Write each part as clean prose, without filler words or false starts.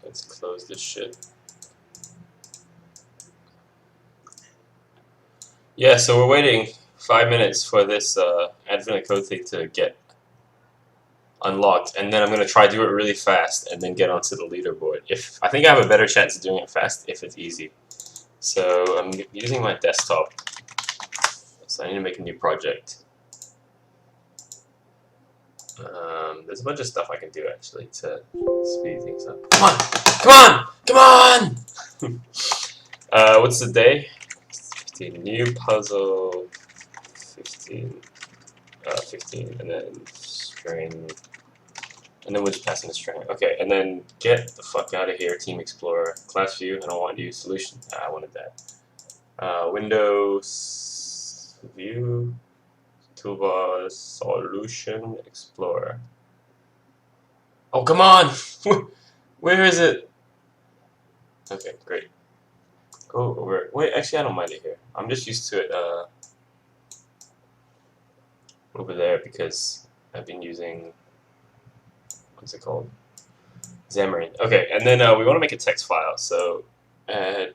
Let's close this shit. Yeah, so we're waiting 5 minutes for this advent code thing to get unlocked, and then I'm gonna try to do it really fast and then get onto the leaderboard. If I think I have a better chance of doing it fast if it's easy. So I'm using my desktop. So I need to make a new project. There's a bunch of stuff I can do actually to speed things up. Come on! Come on! Come on! What's the day? 15. New puzzle. 15. 15. And then string. And then we're just passing the string. Okay, and then get the fuck out of here, Team Explorer. Class view, I don't want you. Solution, I wanted that. Windows, view, toolbar, solution, explorer. Oh, come on! Where is it? Okay, great. Go over. Wait, actually, I don't mind it here. I'm just used to it over there because I've been using. What's it called? Xamarin. Okay, and then we want to make a text file. So add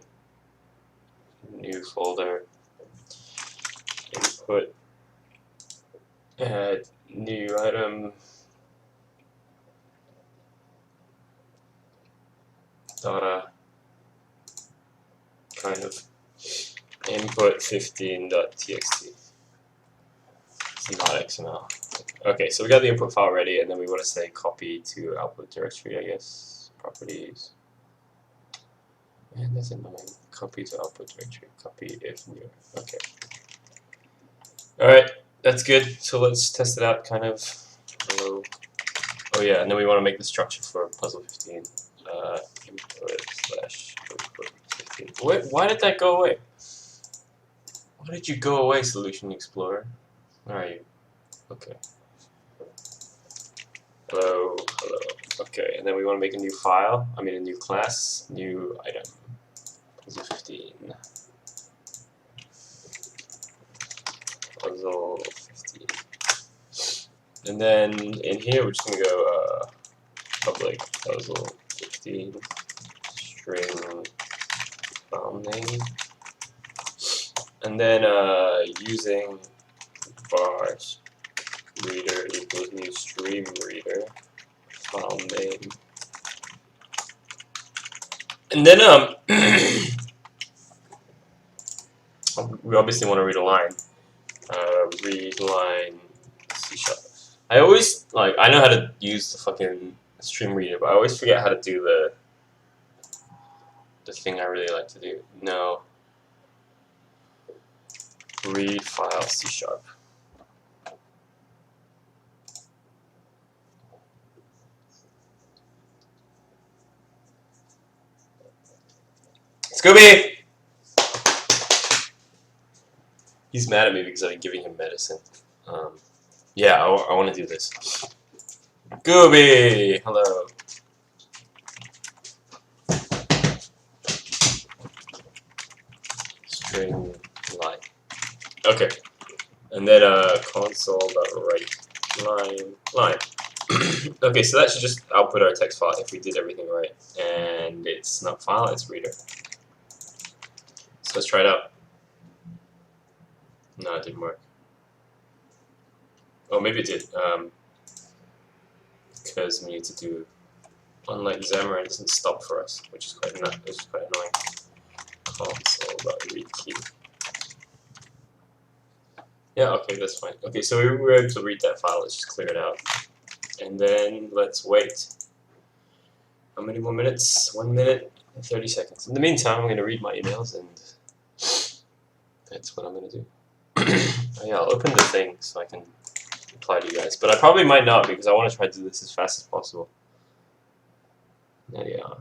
new folder, input, add new item, data, kind of input 15.txt. It's not XML. Okay, so we got the input file ready, and then we want to say copy to output directory, I guess. Properties. And that's annoying. Copy to output directory. Copy if new. Okay. Alright, that's good. So let's test it out, kind of. Hello. Oh yeah, and then we want to make the structure for puzzle 15. Input slash output 15. Wait, why did that go away? Why did you go away, Solution Explorer? Where are you? Okay. Hello, hello. Okay, and then we want to make a new file. I mean, a new class, new item. Puzzle 15. Puzzle 15. And then in here, we're just going to go public puzzle 15 string file name. And then using var reader equals new stream reader file name. And then we obviously want to read a line. Read line C#. I always I know how to use the fucking stream reader, but I always forget how to do the thing I really like to do. No. Read file C#. Scooby! He's mad at me because I've been giving him medicine. Yeah, I want to do this. Scooby! Hello. String line. Okay. And then console.write line. Okay, so that should just output our text file if we did everything right. And it's not file, it's reader. So let's try it out. No, it didn't work. Oh, maybe it did. Because we need to do, unlike Xamarin, it doesn't stop for us, which is quite annoying. Console.read key. Yeah, okay, that's fine. Okay, so we were able to read that file. Let's just clear it out. And then let's wait. How many more minutes? 1 minute and 30 seconds. In the meantime, I'm going to read my emails, and that's what I'm going to do. Oh, yeah, I'll open the thing so I can reply to you guys. But I probably might not because I want to try to do this as fast as possible. There you are.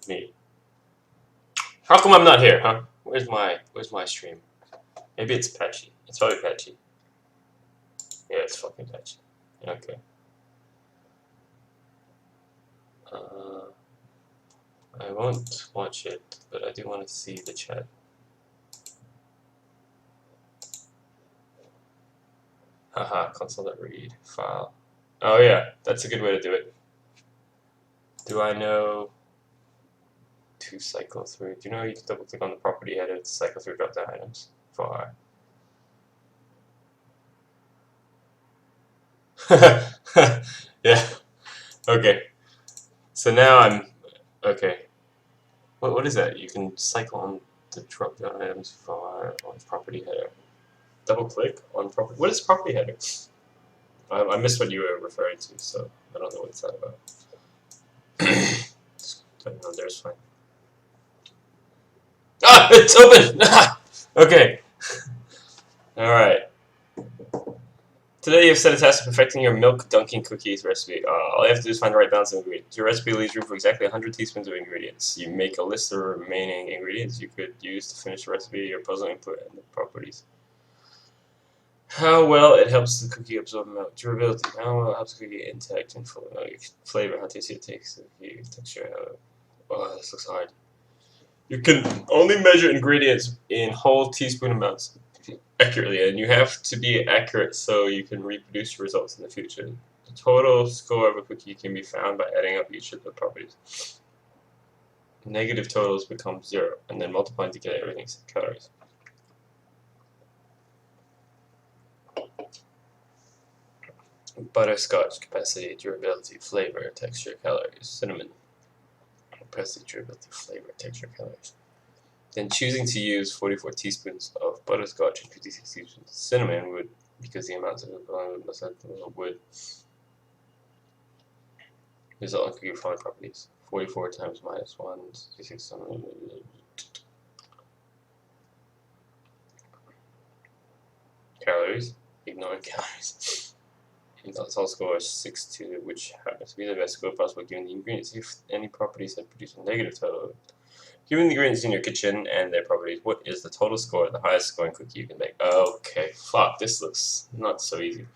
Me. How come I'm not here, huh? Where's my stream? Maybe it's patchy. It's probably patchy. Yeah, it's fucking patchy. Okay. I won't watch it, but I do want to see the chat. Haha, console.read file. Oh yeah, that's a good way to do it. Do I know to cycle through? Do you know you can double click on the property header to cycle through drop down items? For yeah. Okay. So now I'm okay. What is that? You can cycle on the drop down items for on property header. Double click on property. What is property header? I missed what you were referring to, so I don't know what it's that about. No, there's fine. Ah, it's open. Okay. All right. Today you've set a task of perfecting your milk dunking cookies recipe. All you have to do is find the right balance of ingredients. Your recipe leaves room for exactly 100 teaspoons of ingredients. You make a list of the remaining ingredients you could use to finish the recipe, your puzzle input, and the properties. How well it helps the cookie absorb milk. Durability. How well it helps the cookie intact and full of milk. Flavor. How tasty it takes the cookie. Texture. Oh, this looks hard. You can only measure ingredients in whole teaspoon amounts accurately, and you have to be accurate so you can reproduce your results in the future. The total score of a cookie can be found by adding up each of the properties. Negative totals become 0, and then multiplying together everything's calories. Butterscotch, capacity, durability, flavor, texture, calories. Cinnamon, capacity, durability, flavor, texture, calories. Then choosing to use 44 teaspoons of butterscotch and 56 teaspoons of cinnamon would, because the amounts of would result in cookie forming properties. 44 times minus 1, 66, calories. Ignoring calories. And the total score is 6-2, which happens to be the best score possible given the ingredients. If any properties that produce a negative total, given the ingredients in your kitchen and their properties, what is the total score of the highest scoring cookie you can make? Okay, fuck, this looks not so easy.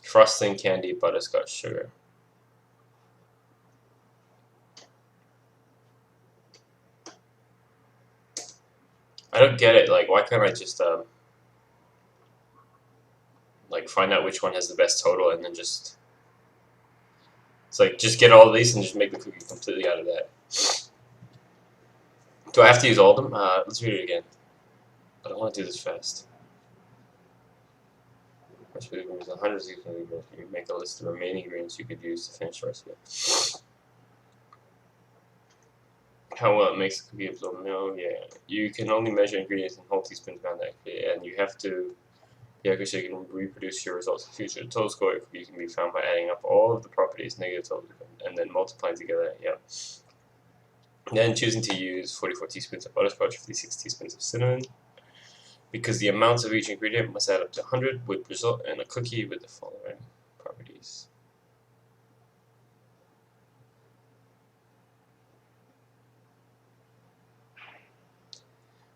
Frosting, candy, butterscotch, sugar. I don't get it. Like, why can't I just like find out which one has the best total and then just it's like just get all of these and just make the cookie completely out of that. Do I have to use all of them? Let's read it again. I don't want to do this fast. Recipe ingredients, 100 ingredients. You make a list of the remaining ingredients you could use to finish the recipe. How well it makes the cookie absorb milk? Yeah. You can only measure ingredients in whole teaspoons around that, and you have to. Yeah, because you can reproduce your results in the future. The total score of cookie can be found by adding up all of the properties, negative totals, and then multiplying together. Yeah. Then choosing to use 44 teaspoons of butterscotch, 56 teaspoons of cinnamon, because the amounts of each ingredient must add up to 100, would result in a cookie with the following properties.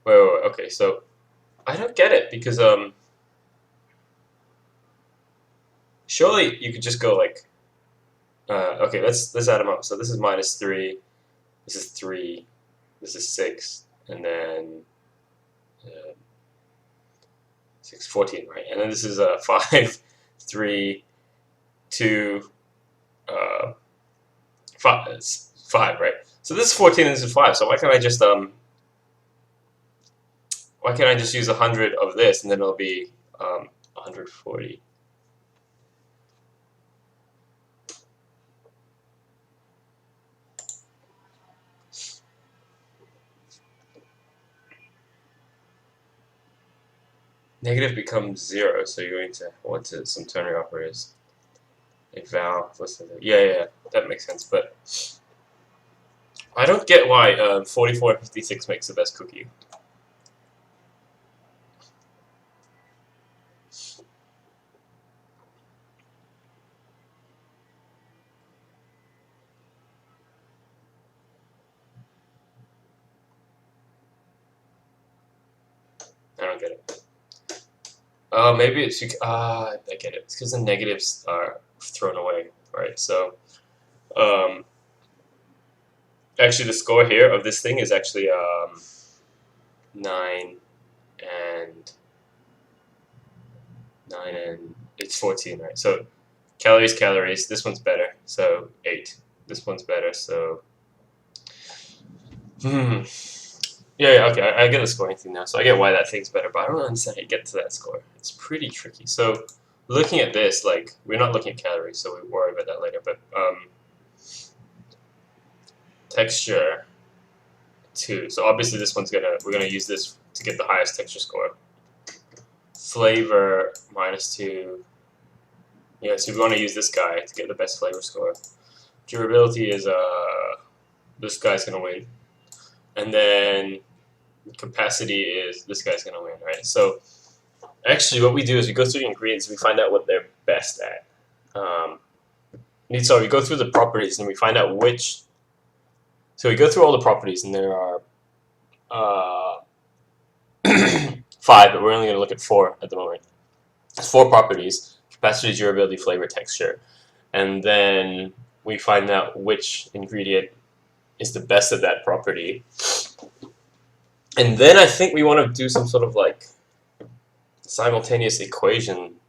Wait, okay, so I don't get it because surely you could just go like okay, let's add them up. So this is -3, this is 3, this is 6, and then 6, 14, right? And then this is 5, 3, 2, 5, it's 5, right? So this is 14 and this is 5. So why can't I just use 100 of this and then it'll be 140? Negative becomes 0, so you're going to want to some ternary operators. A valve, listen to yeah, that makes sense. But I don't get why 44 and 56 makes the best cookie. don't get it. Oh, maybe it's I get it. It's because the negatives are thrown away, right? So, actually, the score here of this thing is actually 9 and 9 and it's 14, right? So, calories. This one's better, so 8. This one's better, so. Yeah, okay, I get the scoring thing now, so I get why that thing's better, but I don't understand how you get to that score. It's pretty tricky. So, looking at this, like, we're not looking at calories, so we worry about that later, but, texture 2. So obviously this one's we're gonna use this to get the highest texture score. Flavor -2. Yeah, so we want to use this guy to get the best flavor score. Durability is this guy's gonna win, and then capacity is this guy's gonna win, right? So actually, what we do is we go through the ingredients, and we find out what they're best at. So we go through the properties, and we find out which. So we go through all the properties, and there are 5, but we're only going to look at 4 at the moment. It's 4 properties: capacity, durability, flavor, texture, and then we find out which ingredient is the best at that property. And then I think we want to do some sort of like simultaneous equation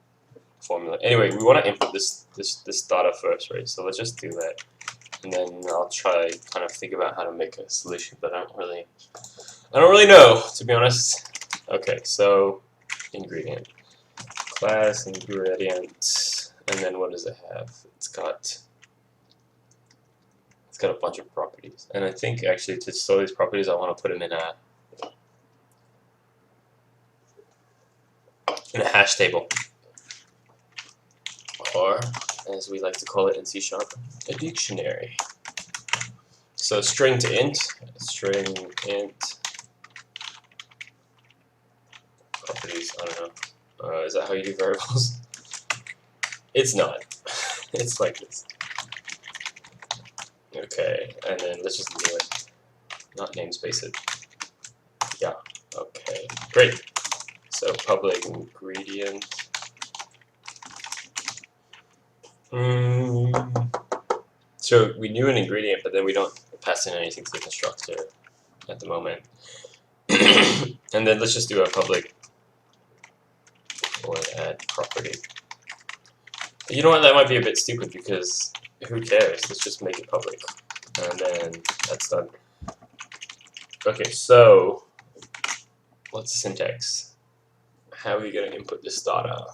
formula. Anyway, we want to input this data first, right? So let's just do that, and then I'll try kind of think about how to make a solution. But I don't really know, to be honest. Okay, so ingredient, class ingredient, and then what does it have? It's got a bunch of properties, and I think actually to store these properties, I want to put them in a hash table, or as we like to call it in C#, a dictionary. So string to int, properties, I don't know. Is that how you do variables? It's not. It's like this. Okay, and then let's just do it. Not namespace it. Yeah, okay, great. So public ingredient. So we knew an ingredient, but then we don't pass in anything to the constructor at the moment. And then let's just do a public void add property. You know what, that might be a bit stupid because who cares? Let's just make it public. And then that's done. Okay, so what's the syntax? How are we going to input this data?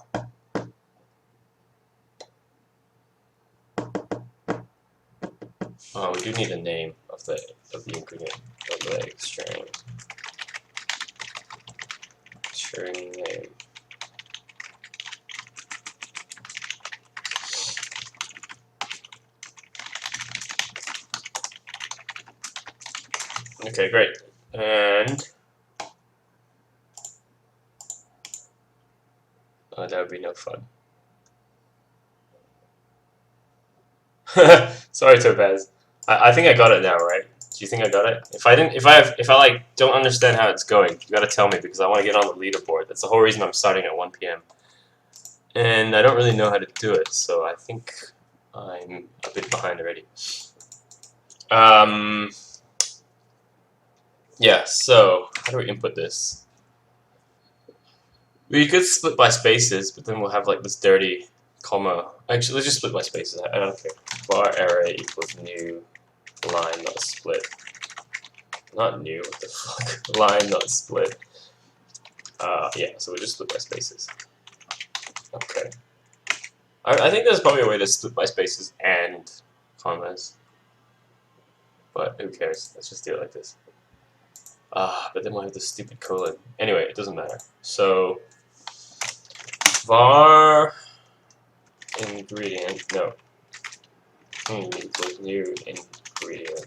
Oh, we do need a name of the ingredient, of the string name. Okay, great. And that would be no fun. Sorry, Topaz. I think I got it now, right? Do you think I got it? If I like don't understand how it's going, you gotta tell me because I want to get on the leaderboard. That's the whole reason I'm starting at 1 p.m. And I don't really know how to do it, so I think I'm a bit behind already. Yeah. So how do we input this? We could split by spaces, but then we'll have like this dirty comma. Actually, let's just split by spaces. I don't care. Var array equals new line not split. Not new. What the fuck? Line not split. Yeah. So we just split by spaces. Okay. I think there's probably a way to split by spaces and commas, but who cares? Let's just do it like this. But then we'll have this stupid colon. Anyway, it doesn't matter. So var ingredient, no. Equals new ingredient.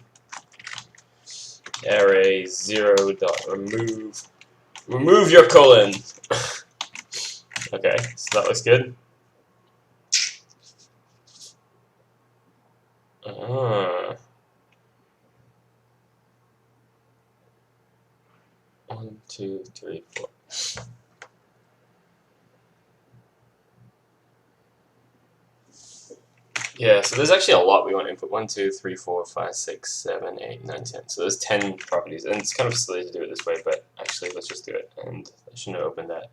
Array 0 dot remove. Remove your colon. Okay, so that looks good. 1, 2, 3, 4. Yeah, so there's actually a lot we want to input. 1, 2, 3, 4, 5, 6, 7, 8, 9, 10. So there's 10 properties, and it's kind of silly to do it this way, but actually let's just do it. And I shouldn't have opened that.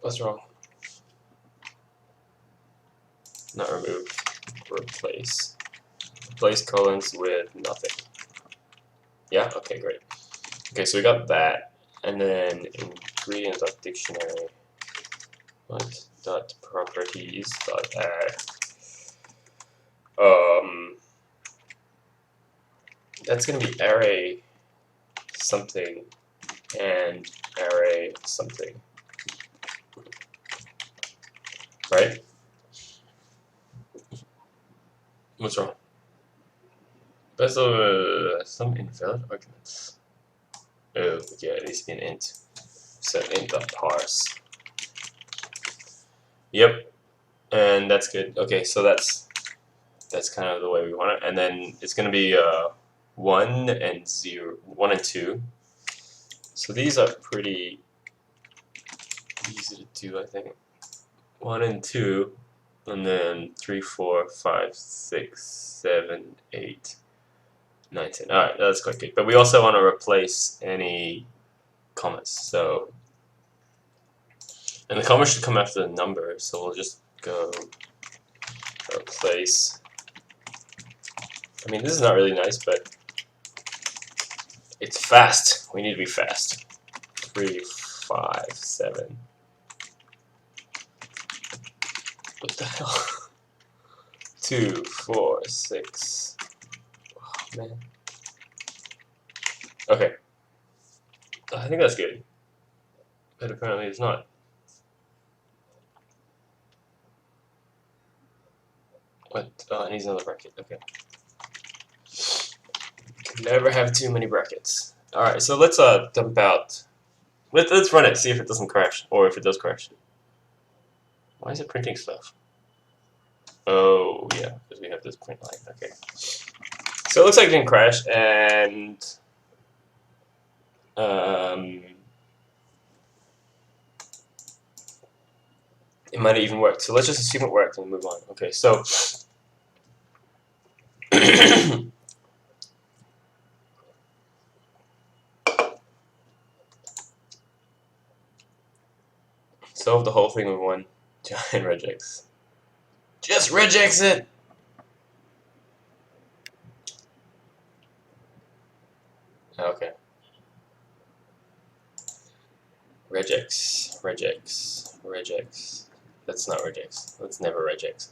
What's wrong? Not remove. Replace. Replace colons with nothing. Yeah? Okay, great. Okay, so we got that. And then ingredients.dictionary. What? Dot properties dot add. That's gonna be array something and array something. Right? What's wrong? There's some invalid arguments. Oh, yeah, it needs to be an int. So int.parse. Yep, and that's good. Okay, so that's kind of the way we want it. And then it's gonna be 1 and 0, 1 and 2. So these are pretty easy to do, I think. 1 and 2, and then 3, 4, 5, 6, 7, 8, 9, 10. Alright, that's quite good. But we also want to replace any commas. So, and the comma should come after the number, so we'll just go replace. I mean, this is not really nice, but it's fast. We need to be fast. 3, 5, 7. What the hell? 2, 4, 6. Oh, man. Okay. I think that's good. But apparently it's not. What? Oh, it needs another bracket. Okay. Can never have too many brackets. Alright, so let's dump out. Let's run it, see if it doesn't crash. Or if it does crash. Why is it printing stuff? Oh, yeah, because we have this print line. Okay. So it looks like it didn't crash, and it might have even worked. So let's just assume it worked and move on. Okay, so solve the whole thing with one giant regex. Just regex it! Okay. Regex, regex, regex. That's not regex. That's never regex.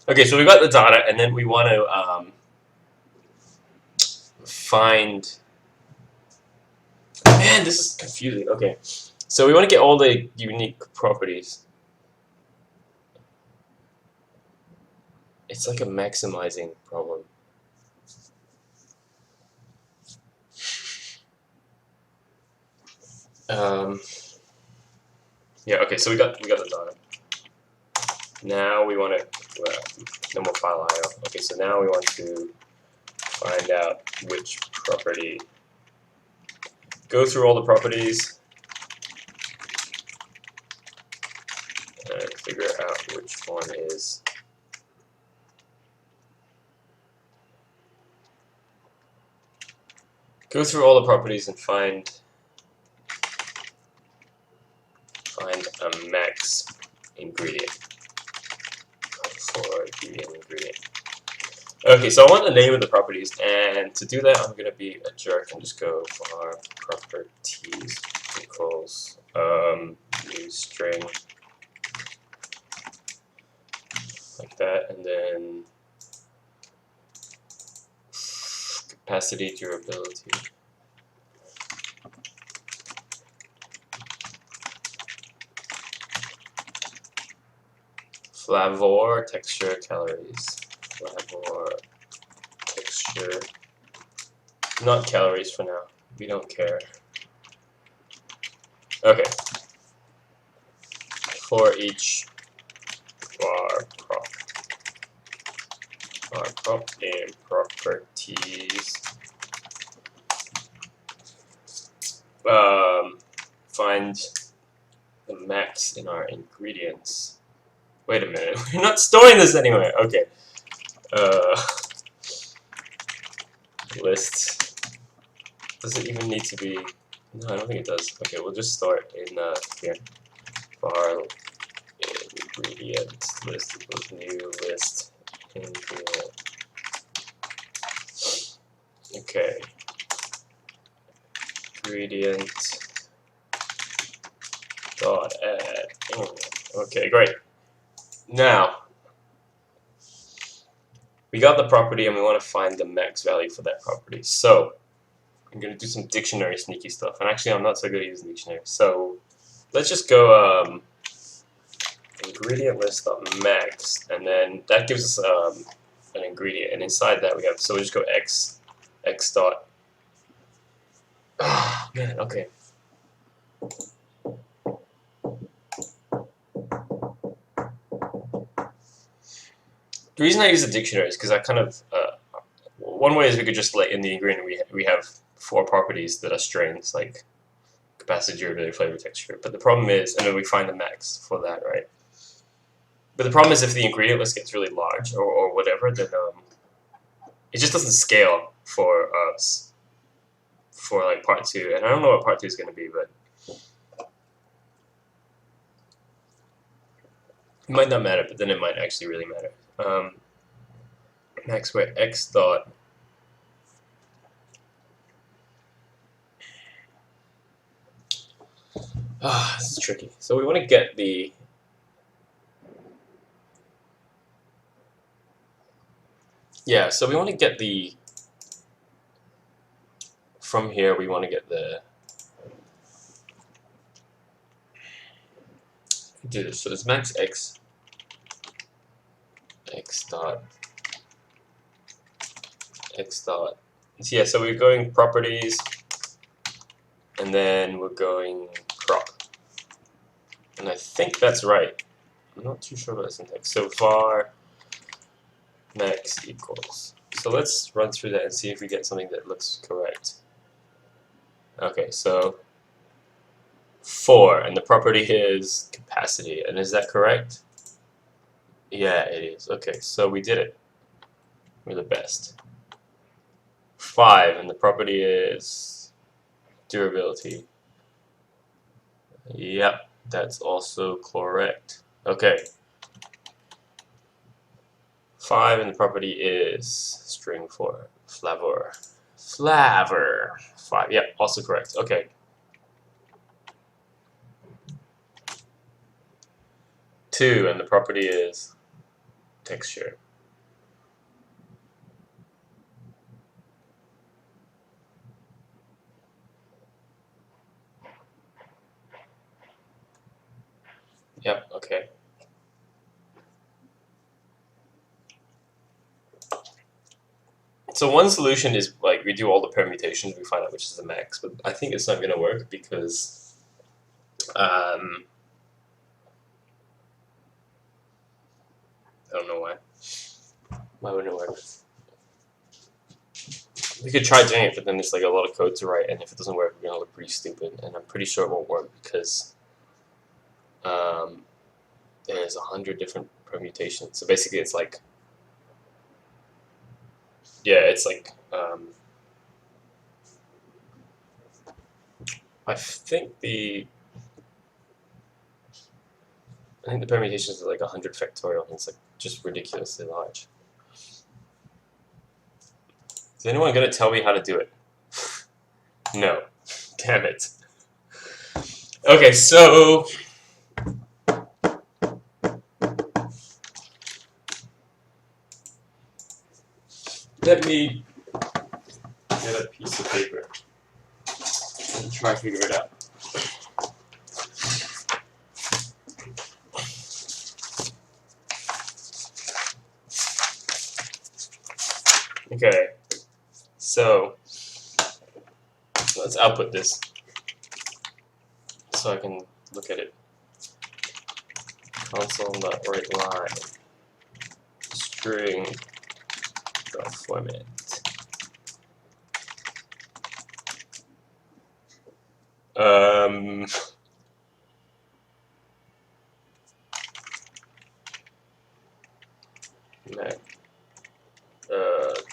Okay, so we got the data, and then we want to find. Man, this is confusing. Okay, so we want to get all the unique properties. It's like a maximizing problem. Yeah. Okay. So we got the data. Now we want to no more file IO. Okay. So now we want to find out which property. Go through all the properties and figure out which one is. Go through all the properties and find a max ingredient for the ingredient. Okay, so I want the name of the properties, and to do that, I'm gonna be a jerk and just go for properties equals new string like that, and then capacity durability. Flavor texture calories. Flavor texture. Not calories for now. We don't care. Okay. For each bar prop and properties. Find the max in our ingredients. Wait a minute, we're not storing this anywhere. Okay. List. Does it even need to be? No, I don't think it does. Okay, we'll just store it in here. Var ingredient list equals new list ingredient. Okay. Ingredient dot add. Oh, okay, great. Now we got the property and we want to find the max value for that property. So I'm going to do some dictionary sneaky stuff. And actually I'm not so good at using dictionary. So let's just go ingredient list dot max, and then that gives us an ingredient, and inside that we have, so we just go x dot. Ah, man, okay. The reason I use the dictionary is because I kind of one way is we could just let in the ingredient we have 4 properties that are strings, like capacity, durability, flavor, texture. But the problem is, and then we find the max for that, right? But the problem is if the ingredient list gets really large or whatever, then it just doesn't scale for us for like part 2. And I don't know what part 2 is going to be, but it might not matter. But then it might actually really matter. Max where x dot. This is tricky. So we want to get the so we want to get the from here we want to get the do this. So it's max x dot. So yeah, so we're going properties and then we're going prop. And I think that's right. I'm not too sure about the syntax. So var max equals. So let's run through that and see if we get something that looks correct. Okay, so 4, and the property is capacity, and is that correct? Yeah, it is. Okay, so we did it. We're the best. 5, and the property is durability. Yep, that's also correct. Okay. 5, and the property is string for flavor. 5, yep, also correct. Okay. 2, and the property is texture. Yep, okay. So one solution is like we do all the permutations, we find out which is the max, but I think it's not going to work because I don't know why. Why wouldn't it work? We could try doing it, but then it's like a lot of code to write, and if it doesn't work, we're going to look pretty stupid, and I'm pretty sure it won't work because there's 100 different permutations. So basically it's like, yeah, it's like, I think the permutations are like 100 factorial, and it's like just ridiculously large. Is anyone going to tell me how to do it? No. Damn it. Okay, so let me get a piece of paper and try to figure it out. Okay, so let's output this so I can look at it. Console.writeLine string format.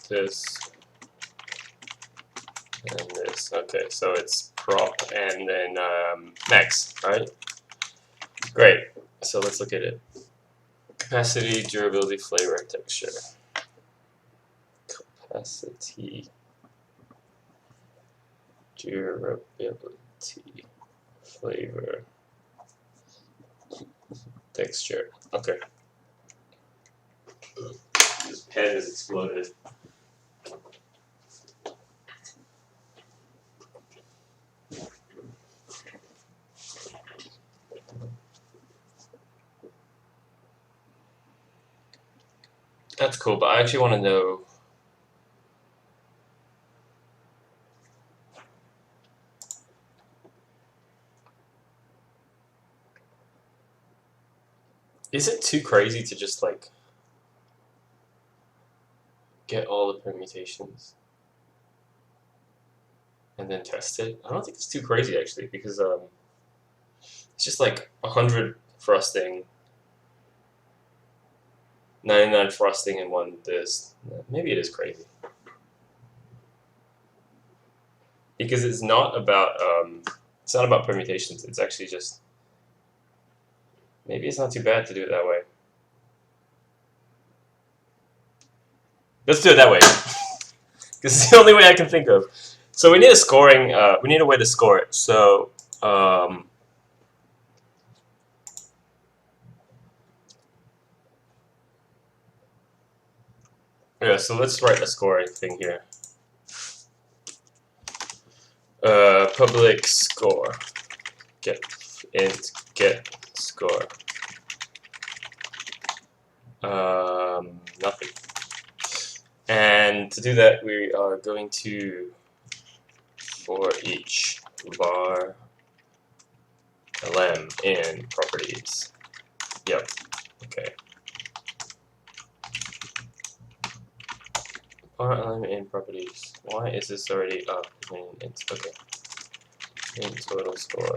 this and this. Okay, so it's prop and then max, right? Great. So let's look at it. Capacity, durability, flavor, texture. Capacity, durability, flavor, texture. Okay. This pen has exploded. That's cool, but I actually want to know. Is it too crazy to just like get all the permutations and then test it? I don't think it's too crazy actually, because it's just like 100 frosting, 99 frosting, and 1 this. Maybe it is crazy. Because it's not about permutations. It's actually just, maybe it's not too bad to do it that way. Let's do it that way, because it's the only way I can think of. So we need a scoring. We need a way to score it. So yeah. So let's write a scoring thing here. Public score. Get int get score. Nothing. And to do that, we are going to, for each var lm in properties. Yep. Okay. Var lm in properties. Why is this already up? It's okay. In total score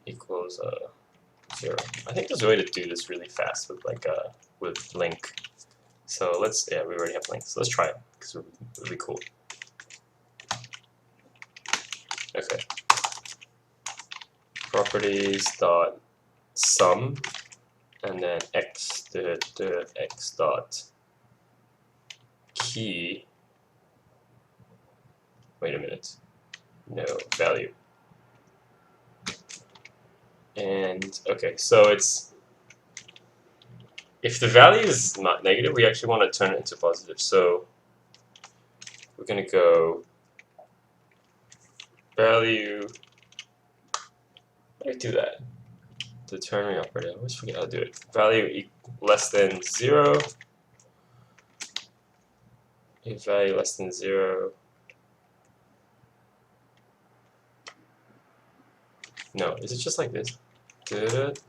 equals 0. I think there's a way to do this really fast with like with link. So let's, yeah, we already have links. So let's try it because it'll be cool. Okay. Properties dot sum and then x x dot key. Wait a minute. No value. And okay, so it's, if the value is not negative, we actually want to turn it into positive. So we're going to go value. How do I do that? The ternary operator. I always forget how to do it. Value less than 0. If value less than 0. No, is it just like this? Good.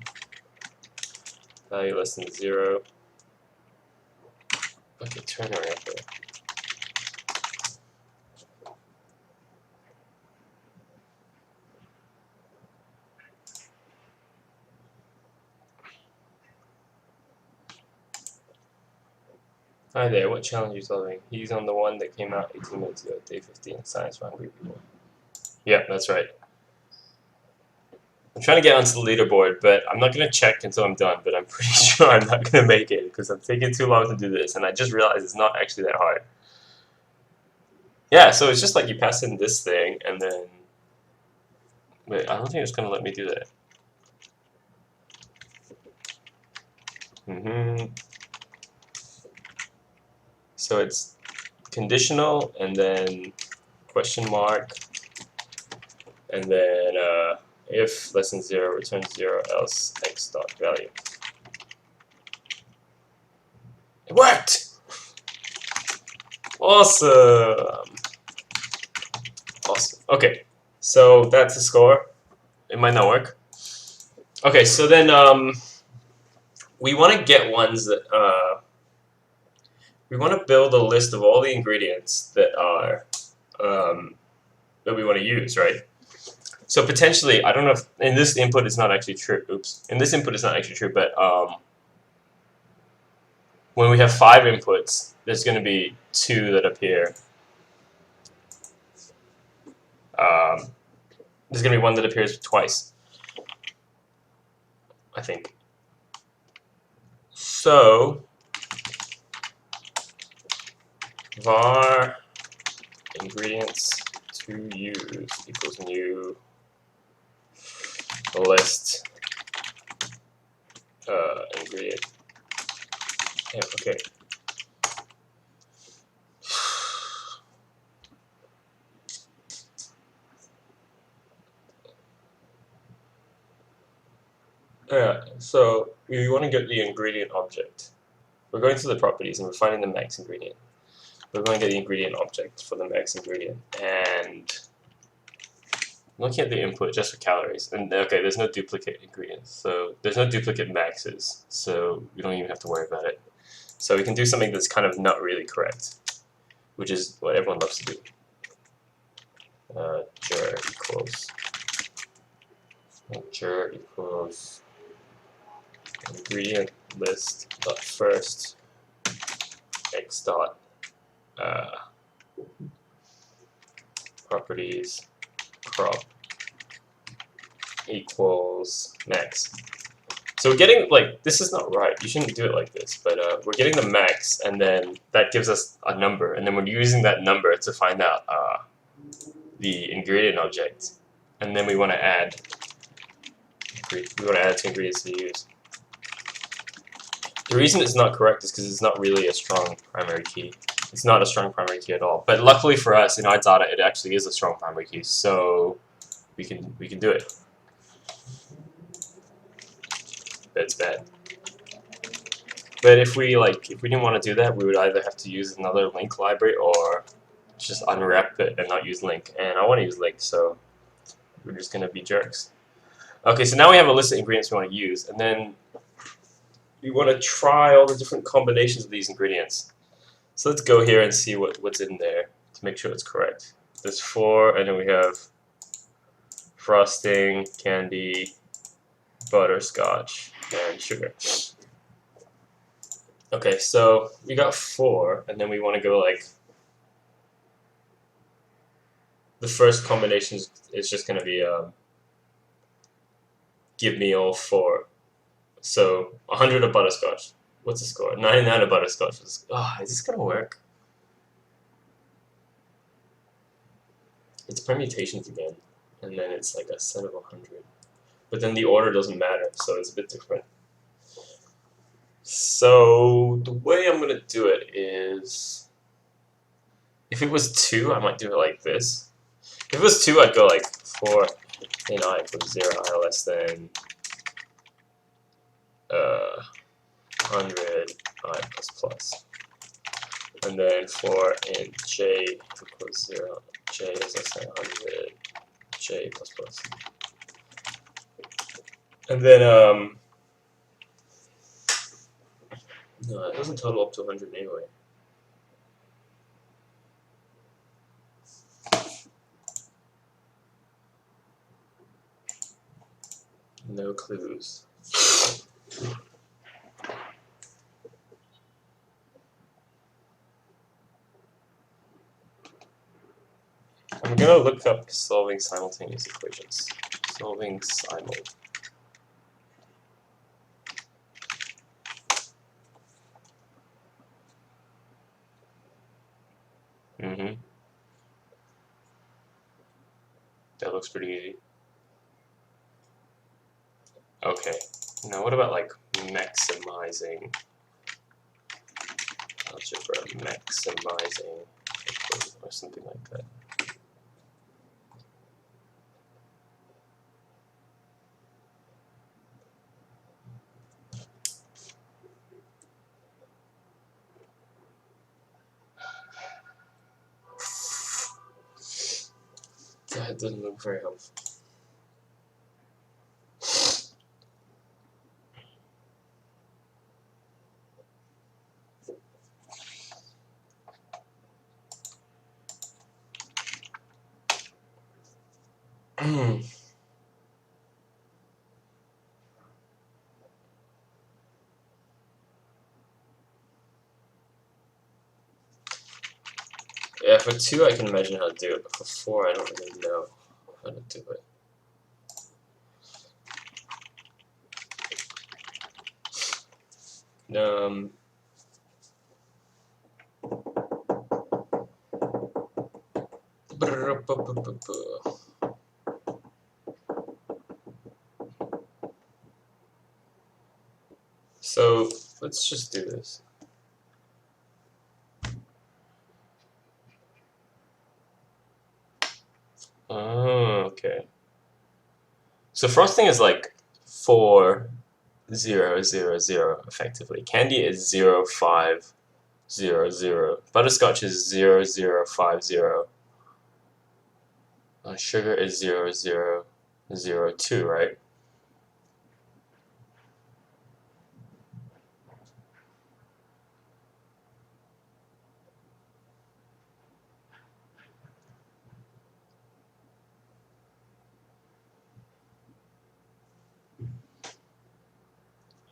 Value less than 0. Okay, ternary operator. Hi there, what challenge are you solving? He's on the one that came out 18 minutes ago, day 15, science for hungry people. Yeah, that's right. I'm trying to get onto the leaderboard, but I'm not going to check until I'm done, but I'm pretty sure I'm not going to make it because I'm taking too long to do this, and I just realized it's not actually that hard. Yeah, so it's just like you pass in this thing, and then... Wait, I don't think it's going to let me do that. So it's conditional, and then question mark, and then if less than 0, return 0, else x dot value. It worked! Awesome! Awesome. Okay, so that's the score. It might not work. Okay, so then we want to get ones that we want to build a list of all the ingredients that are that we want to use, right? So potentially, I don't know if in this input it's not actually true. Oops, in this input it's not actually true, but when we have 5 inputs, there's going to be 2 that appear. There's going to be 1 that appears twice, I think. So var ingredients to use equals new list ingredient. Yeah, okay. Yeah, so we want to get the ingredient object. We're going to the properties and we're finding the max ingredient. We're going to get the ingredient object for the max ingredient, and looking at the input just for calories. And okay, there's no duplicate ingredients, so there's no duplicate maxes, so we don't even have to worry about it. So we can do something that's kind of not really correct, which is what everyone loves to do. Jar equals ingredient list dot first x dot properties crop equals max. So we're getting, like, this is not right, you shouldn't do it like this, but we're getting the max, and then that gives us a number, and then we're using that number to find out the ingredient object, and then we want to add 2 ingredients to use. The reason it's not correct is because it's not really a strong primary key. It's not a strong primary key at all. But luckily for us, in our data, it actually is a strong primary key, so we can do it. But it's bad. But if we didn't want to do that, we would either have to use another link library or just unwrap it and not use link. And I want to use link, so we're just gonna be jerks. Okay, so now we have a list of ingredients we want to use, and then we want to try all the different combinations of these ingredients. So let's go here and see what's in there to make sure it's correct. There's 4, and then we have frosting, candy, butterscotch, and sugar. Okay, so we got 4, and then we want to go like, the first combination is just going to be give me all 4. So 100 of butterscotch. What's the score? 99 of butterscotch. Oh, is this going to work? It's permutations again, and then it's like a set of 100. But then the order doesn't matter, so it's a bit different. So the way I'm going to do it is, if it was 2, I might do it like this. If it was 2, I'd go like 4 in I equals 0, I less than 100 I plus plus. And then 4 in j equals 0, j is less than 100, j plus plus. And then, no, it doesn't total up to 100 anyway. No clues. I'm gonna look up solving simultaneous equations. Solving simul. That looks pretty easy. Okay. Now what about like maximizing algebra, maximizing or something like that? That doesn't look very helpful. Yeah, for 2 I can imagine how to do it, but for 4 I don't really know how to do it. So let's just do this. Oh, okay. So frosting is like 4, 0, 0, 0, effectively. Candy is 0, 5, 0, 0. Butterscotch is 0, 0, 5, 0. Sugar is 0, 0, 0, 2, right?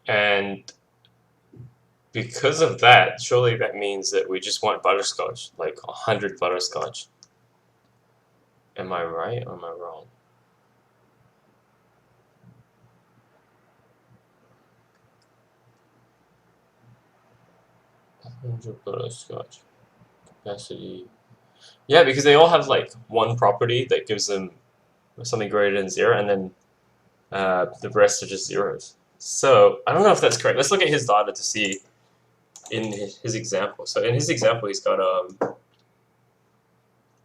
And because of that, surely that means that we just want butterscotch, like 100 butterscotch. Am I right or am I wrong? 100 butterscotch capacity. Yeah, because they all have like one property that gives them something greater than 0, and then the rest are just zeros. So I don't know if that's correct. Let's look at his data to see in his example. So in his example, he's got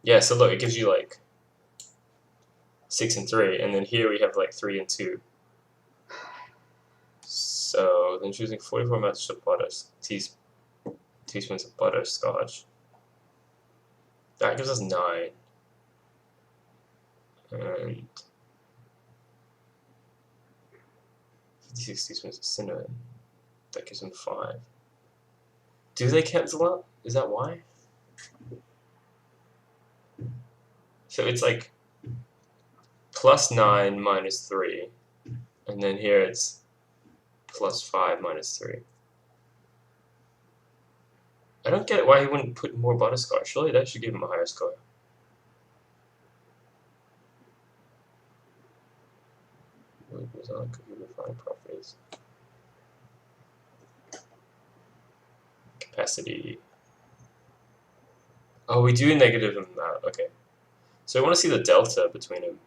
yeah. So look, it gives you like 6 and 3, and then here we have like 3 and 2. So then choosing 44 measures of butter, teaspoons of butterscotch. That gives us 9. And 56 teaspoons of cinnamon. That gives him 5. Do they cancel out? Is that why? So it's like plus 9 minus 3. And then here it's plus 5 minus 3. I don't get why he wouldn't put more butterscotch. Surely that should give him a higher score. Refined properties. Capacity. Oh, we do negative amount. Okay. So I want to see the delta between them.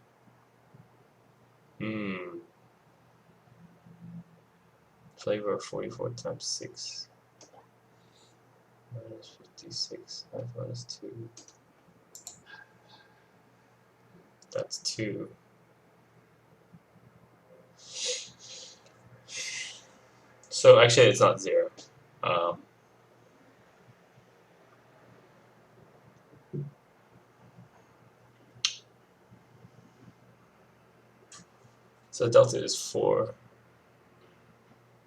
Flavor of 44 times 6. Minus 56. 5 minus 2. That's 2. So actually it's not 0. So delta is 4.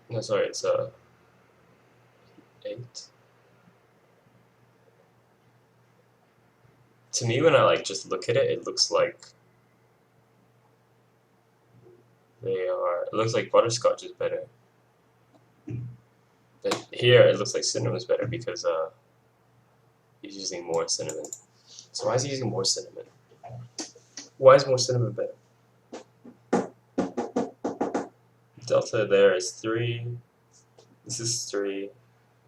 No, sorry, it's 8. To me, when I like just look at it, it looks like they are. It looks like butterscotch is better. But here, it looks like cinnamon is better because he's using more cinnamon. So why is he using more cinnamon? Why is more cinnamon better? Delta there is 3. This is 3.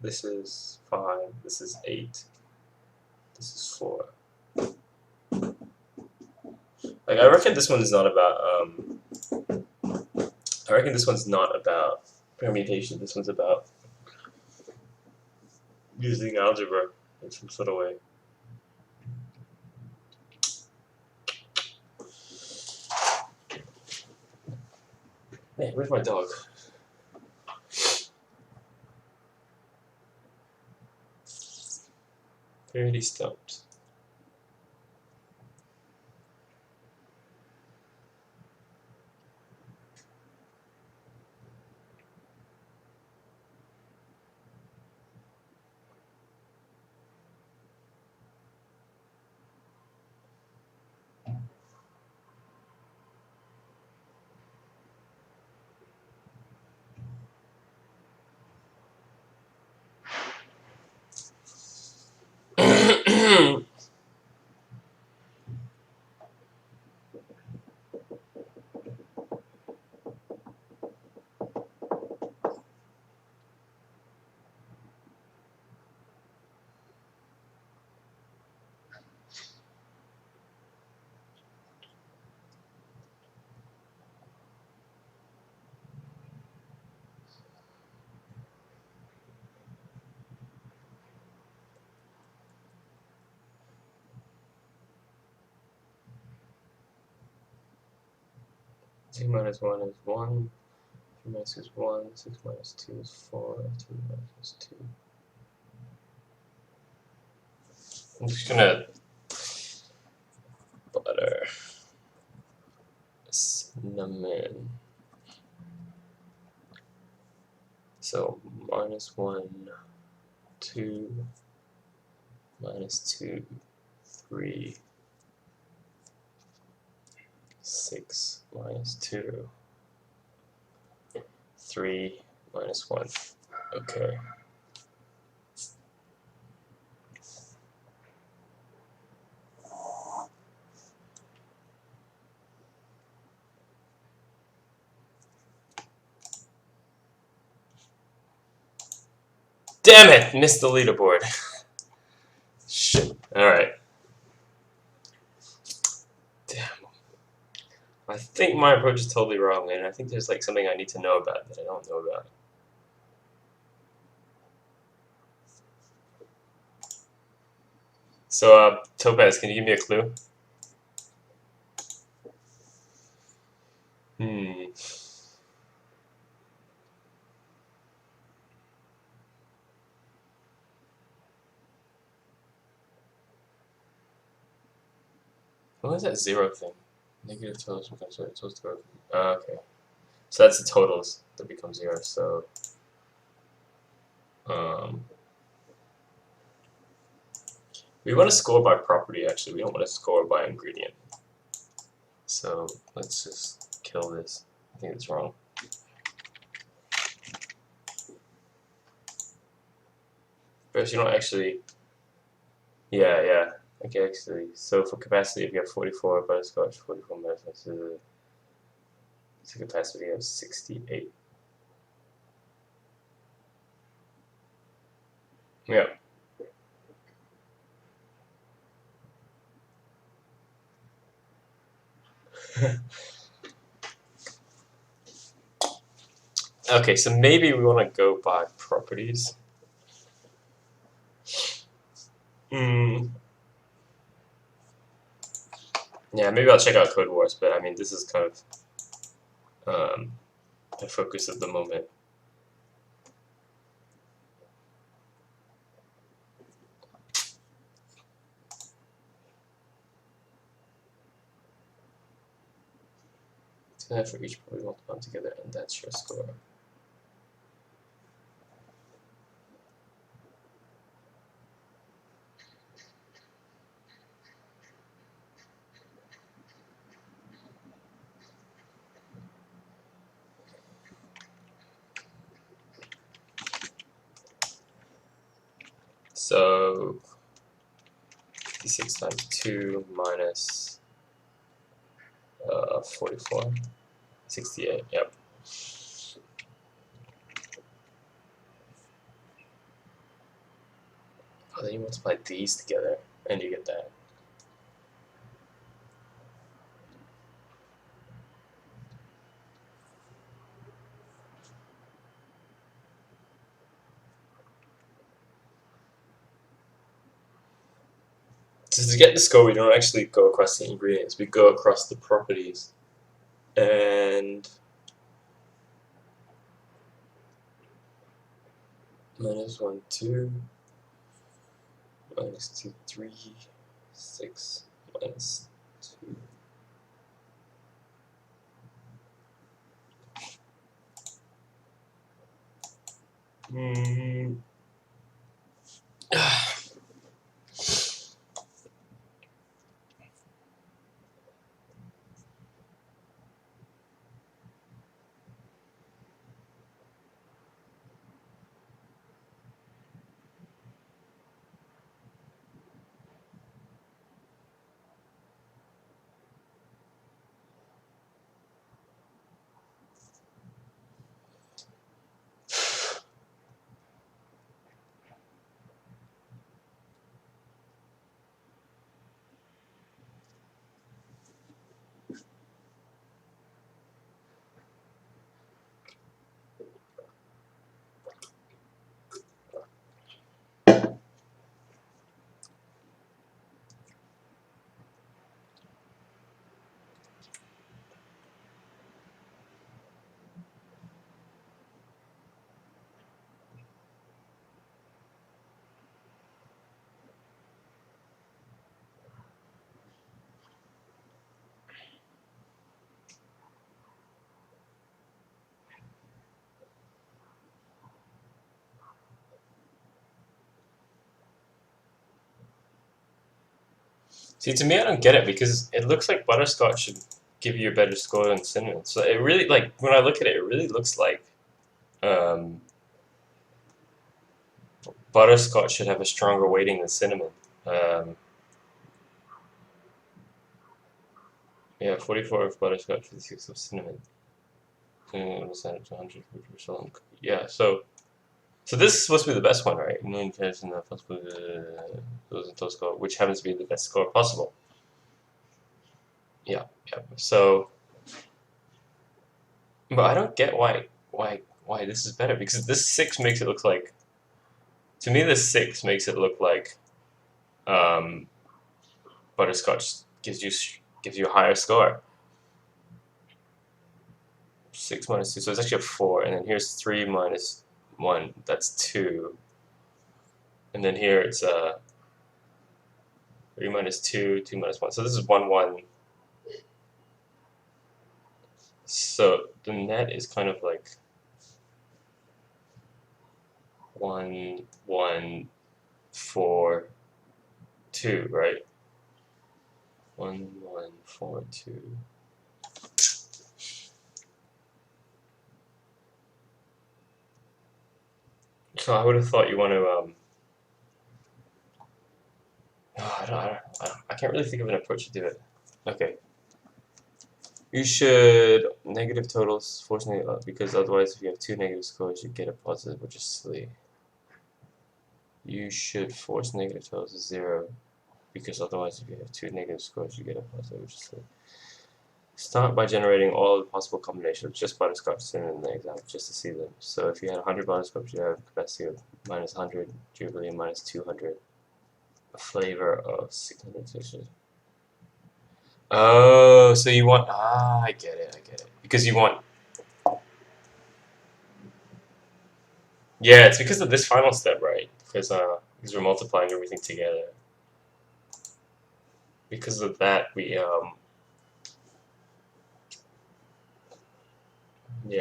This is 5. This is 8. This is 4. Like, I reckon this one is not about, I reckon this one's not about permutation. This one's about using algebra in some sort of way. Man, where's my dog? Pretty stumped. 2 minus 1 is 1. 3 minus 2 is 1. 6 minus 2 is 4. 2 minus 2. I'm just gonna butter cinnamon. So minus 1, 2, minus 2, 3, 6, minus 2, 3, minus 1. Okay. Damn it! Missed the leaderboard. Shit. Alright. Damn. I think my approach is totally wrong, and I think there's like something I need to know about that I don't know about. So, Topaz, can you give me a clue? What is that 0 thing? Negative totals become 0. Totals to grow. Okay. So that's the totals that become 0. So, we want to score by property, actually. We don't want to score by ingredient. So, let's just kill this. I think it's wrong. First, you don't actually... Yeah. Okay, actually. So, for capacity, if you have 44 butterscotch, 44 minus it's a capacity of 68. Yeah. Okay, so maybe we want to go by properties. Yeah, maybe I'll check out Code Wars, but I mean, this is kind of the focus of the moment. So for each property multiply together, and that's your score. So 56 times 2 minus 44. 68, yep. Oh, then you multiply these together, and you get that. So to get the score, we don't actually go across the ingredients, we go across the properties. And minus 1, 2, minus 2, 3, 6, minus 2. See, to me, I don't get it because it looks like butterscotch should give you a better score than cinnamon. So it really, like, when I look at it, it really looks like um, butterscotch should have a stronger weighting than cinnamon. Um, yeah, 44 of butterscotch, 56 of cinnamon. 100%. Yeah, so this is supposed to be the best one, right? Million cares in the possible those and score, which happens to be the best score possible. Yeah, yeah. So, but I don't get why this is better because this 6 makes it look like, to me this 6 makes it look like um, butterscotch gives you a higher score. 6 minus 2, so it's actually a 4, and then here's 3 minus 1, that's 2, and then here it's 3 minus 2, 2 minus 1, so this is 1, 1. So the net is kind of like 1, 1, 4, 2, right? 1, 1, 4, 2. So I would have thought you want to I can't really think of an approach to do it. Okay. You should negative totals force negative because otherwise if you have 2 negative scores you get a positive, which is silly. You should force negative totals to 0 because otherwise if you have 2 negative scores you get a positive, which is silly. Start by generating all the possible combinations of just butterscotch in the example just to see them. So if you had 100 butterscotch you have a capacity of minus 100, durability minus 200, a flavor of 600. Oh, so you want, I get it. Because you want, yeah, it's because of this final step, right? Because we're multiplying everything together. Because of that, yeah,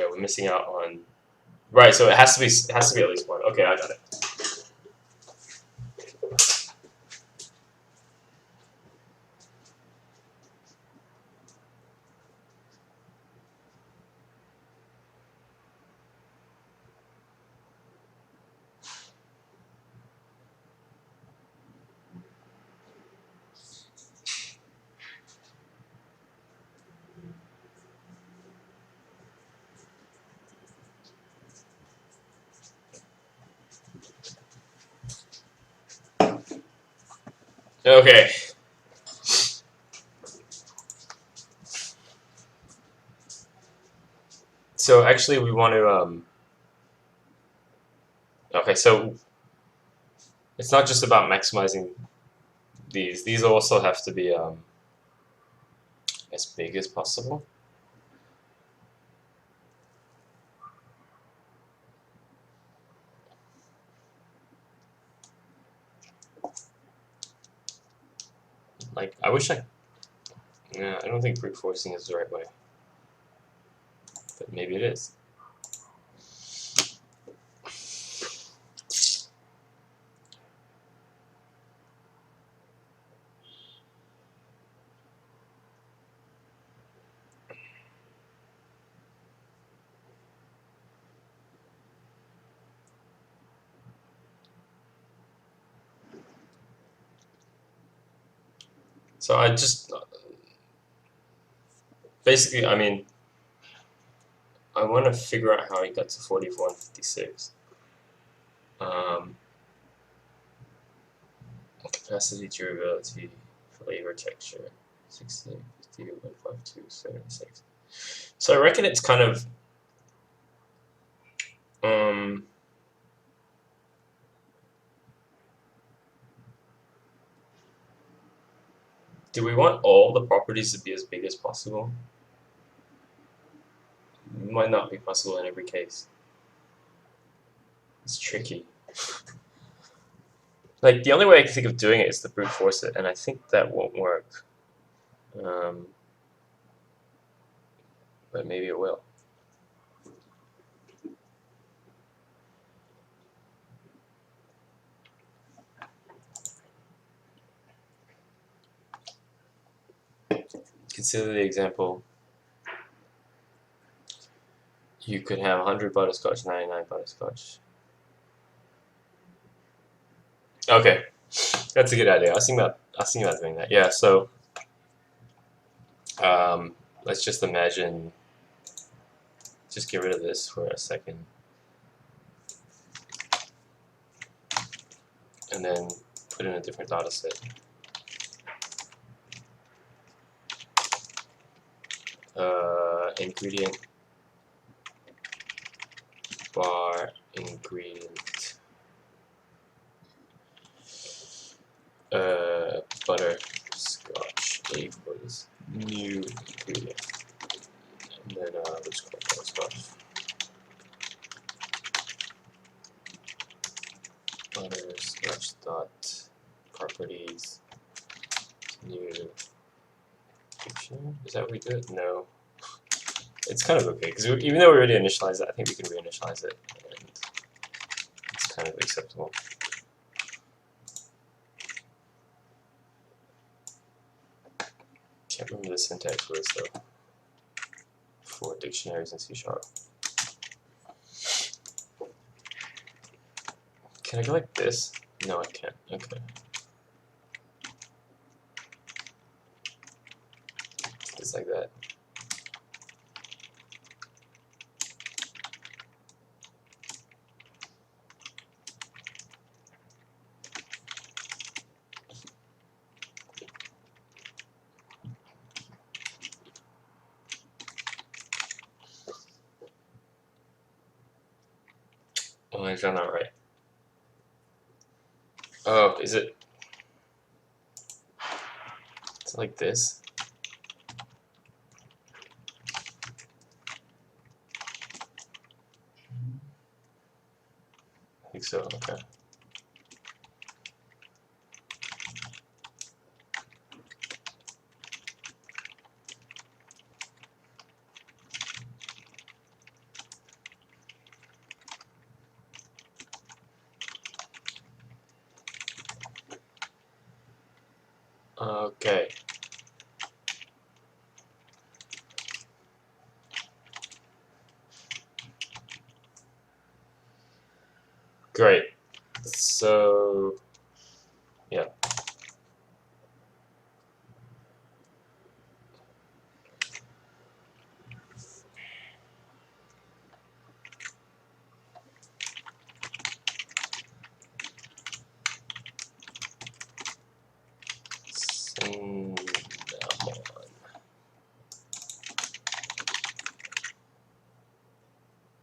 we're missing out on, right, so it has to be at least 1. Okay, I got it. Okay. So actually we want to, okay, so it's not just about maximizing these. These also have to be as big as possible. Like, I wish I don't think brute forcing is the right way. But maybe it is. So I just, basically, I mean, I want to figure out how he got to 44 and 56. Capacity, durability, flavor, texture, 60, 50, 152, 76. So I reckon it's kind of, do we want all the properties to be as big as possible? Might not be possible in every case. It's tricky. Like, the only way I can think of doing it is to brute force it, and I think that won't work. But maybe it will. Consider the example. You could have 100 butterscotch, 99 butterscotch. Okay, that's a good idea. I was thinking about doing that. Yeah. So let's just imagine. Just get rid of this for a second, and then put in a different data set. Ingredient bar ingredient butterscotch equals new ingredient, and then we'll just call it butterscotch. Butterscotch dot properties new dictionary. Is that what we did? No. It's kind of okay because even though we already initialized it, I think we can reinitialize it, and it's kind of acceptable. Can't remember the syntax for this though. For dictionaries in C#. Can I go like this? No, I can't. Okay. Just like that. Oh, is that not right? Oh, is it? Is it like this? I think so, okay. Okay. Great. So, yeah. Cinnamon.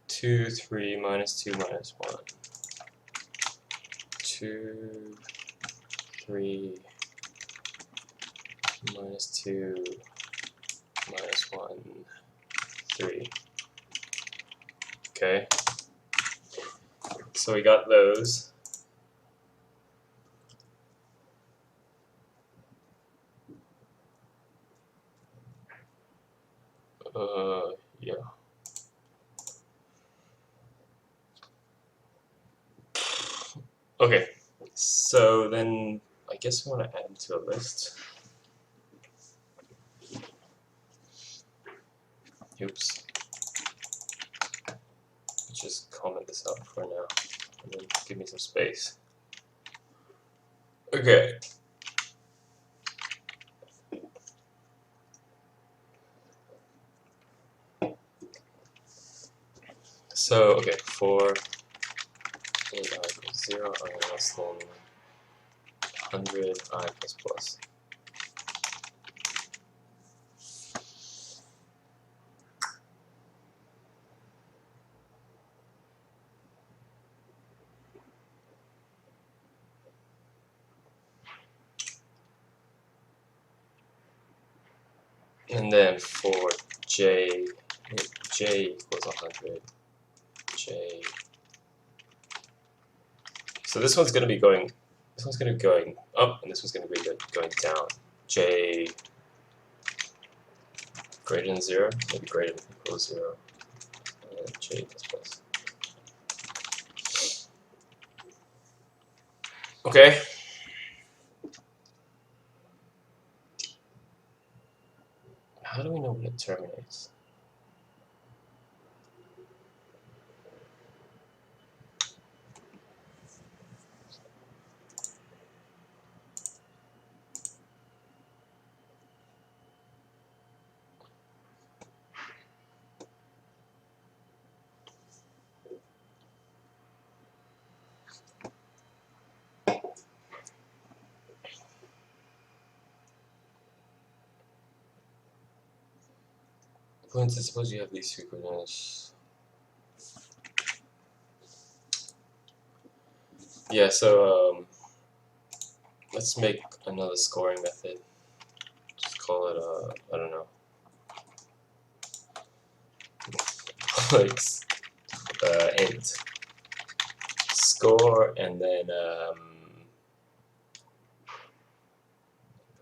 2, 3, minus 2, minus 1. 2, 3, minus 2, minus 1, 3. Okay. So we got those. Yeah. Okay. So then I guess we want to add them to a list. Oops. Just comment this out for now, and then give me some space. Okay. So, okay, for I equals 0, I less than 100, I plus plus. And then for j equals 100, j. So this one's going to be going. This one's going to be going up, and this one's going to be going down. J greater than 0, maybe greater than equals 0, and j plus plus. Okay. It terminates. I suppose you have these three coordinates. Yeah, so let's make another scoring method. Just call it I don't know, like int score, and then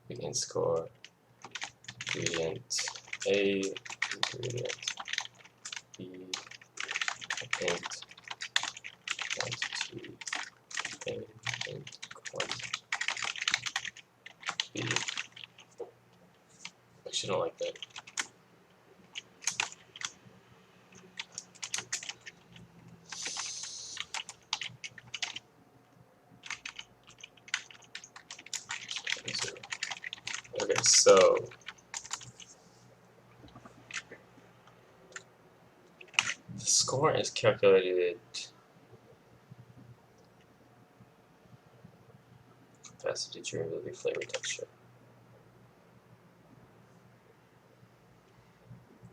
we can score ingredient A, ingredient B, int quantity A, int quantity B. Actually, don't like that. Okay, so the score is calculated capacity, durability, flavor, texture.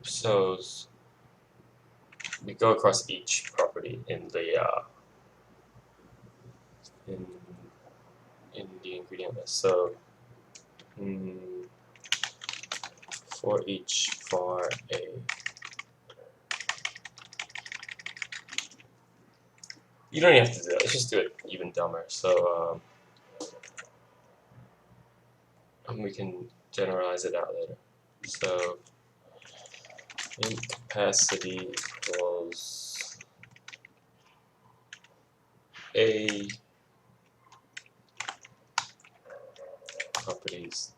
So we go across each property in the in the ingredient list. So for each var a, you don't even have to do that. Let's just do it even dumber. So and we can generalize it out later. So int capacity equals a properties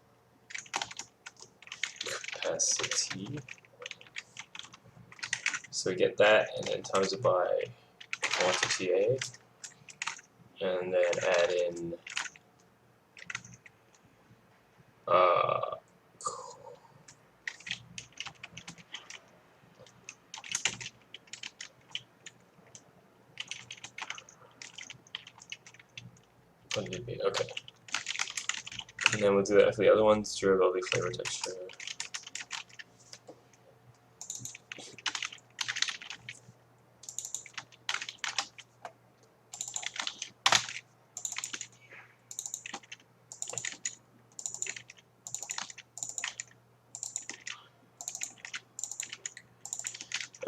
capacity. So we get that, and then times it by quantity A, and then add in quantity B. Okay. And then we'll do that for the other ones, durability, flavor, texture.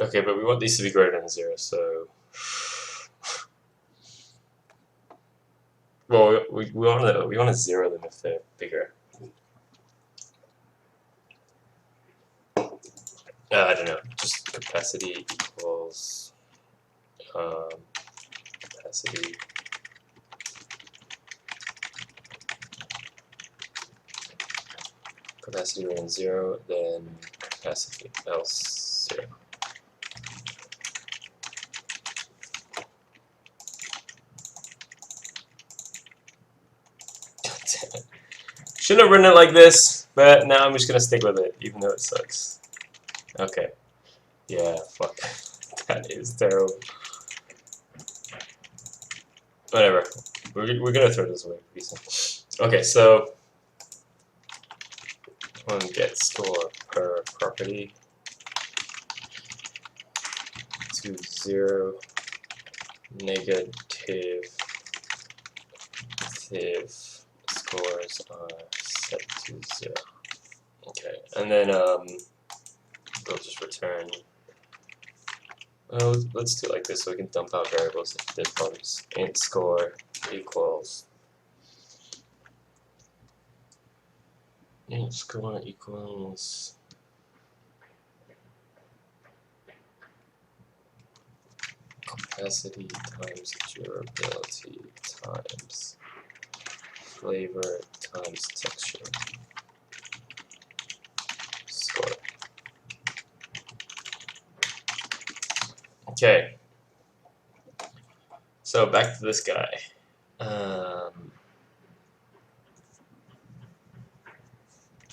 Okay, but we want these to be greater than 0, so... Well, we want to 0 them if they're bigger. I don't know, just capacity equals capacity greater than 0, then capacity else 0. Shouldn't have written it like this, but now I'm just gonna stick with it, even though it sucks. Okay. Yeah, fuck. That is terrible. Whatever. We're gonna throw this away. Okay, so on get score per property to 0, negative scores are set to 0. Okay, and then we'll just return. Well, let's do it like this so we can dump out variables if there's problems. Int score equals capacity times durability times flavor times texture score. Okay. So back to this guy.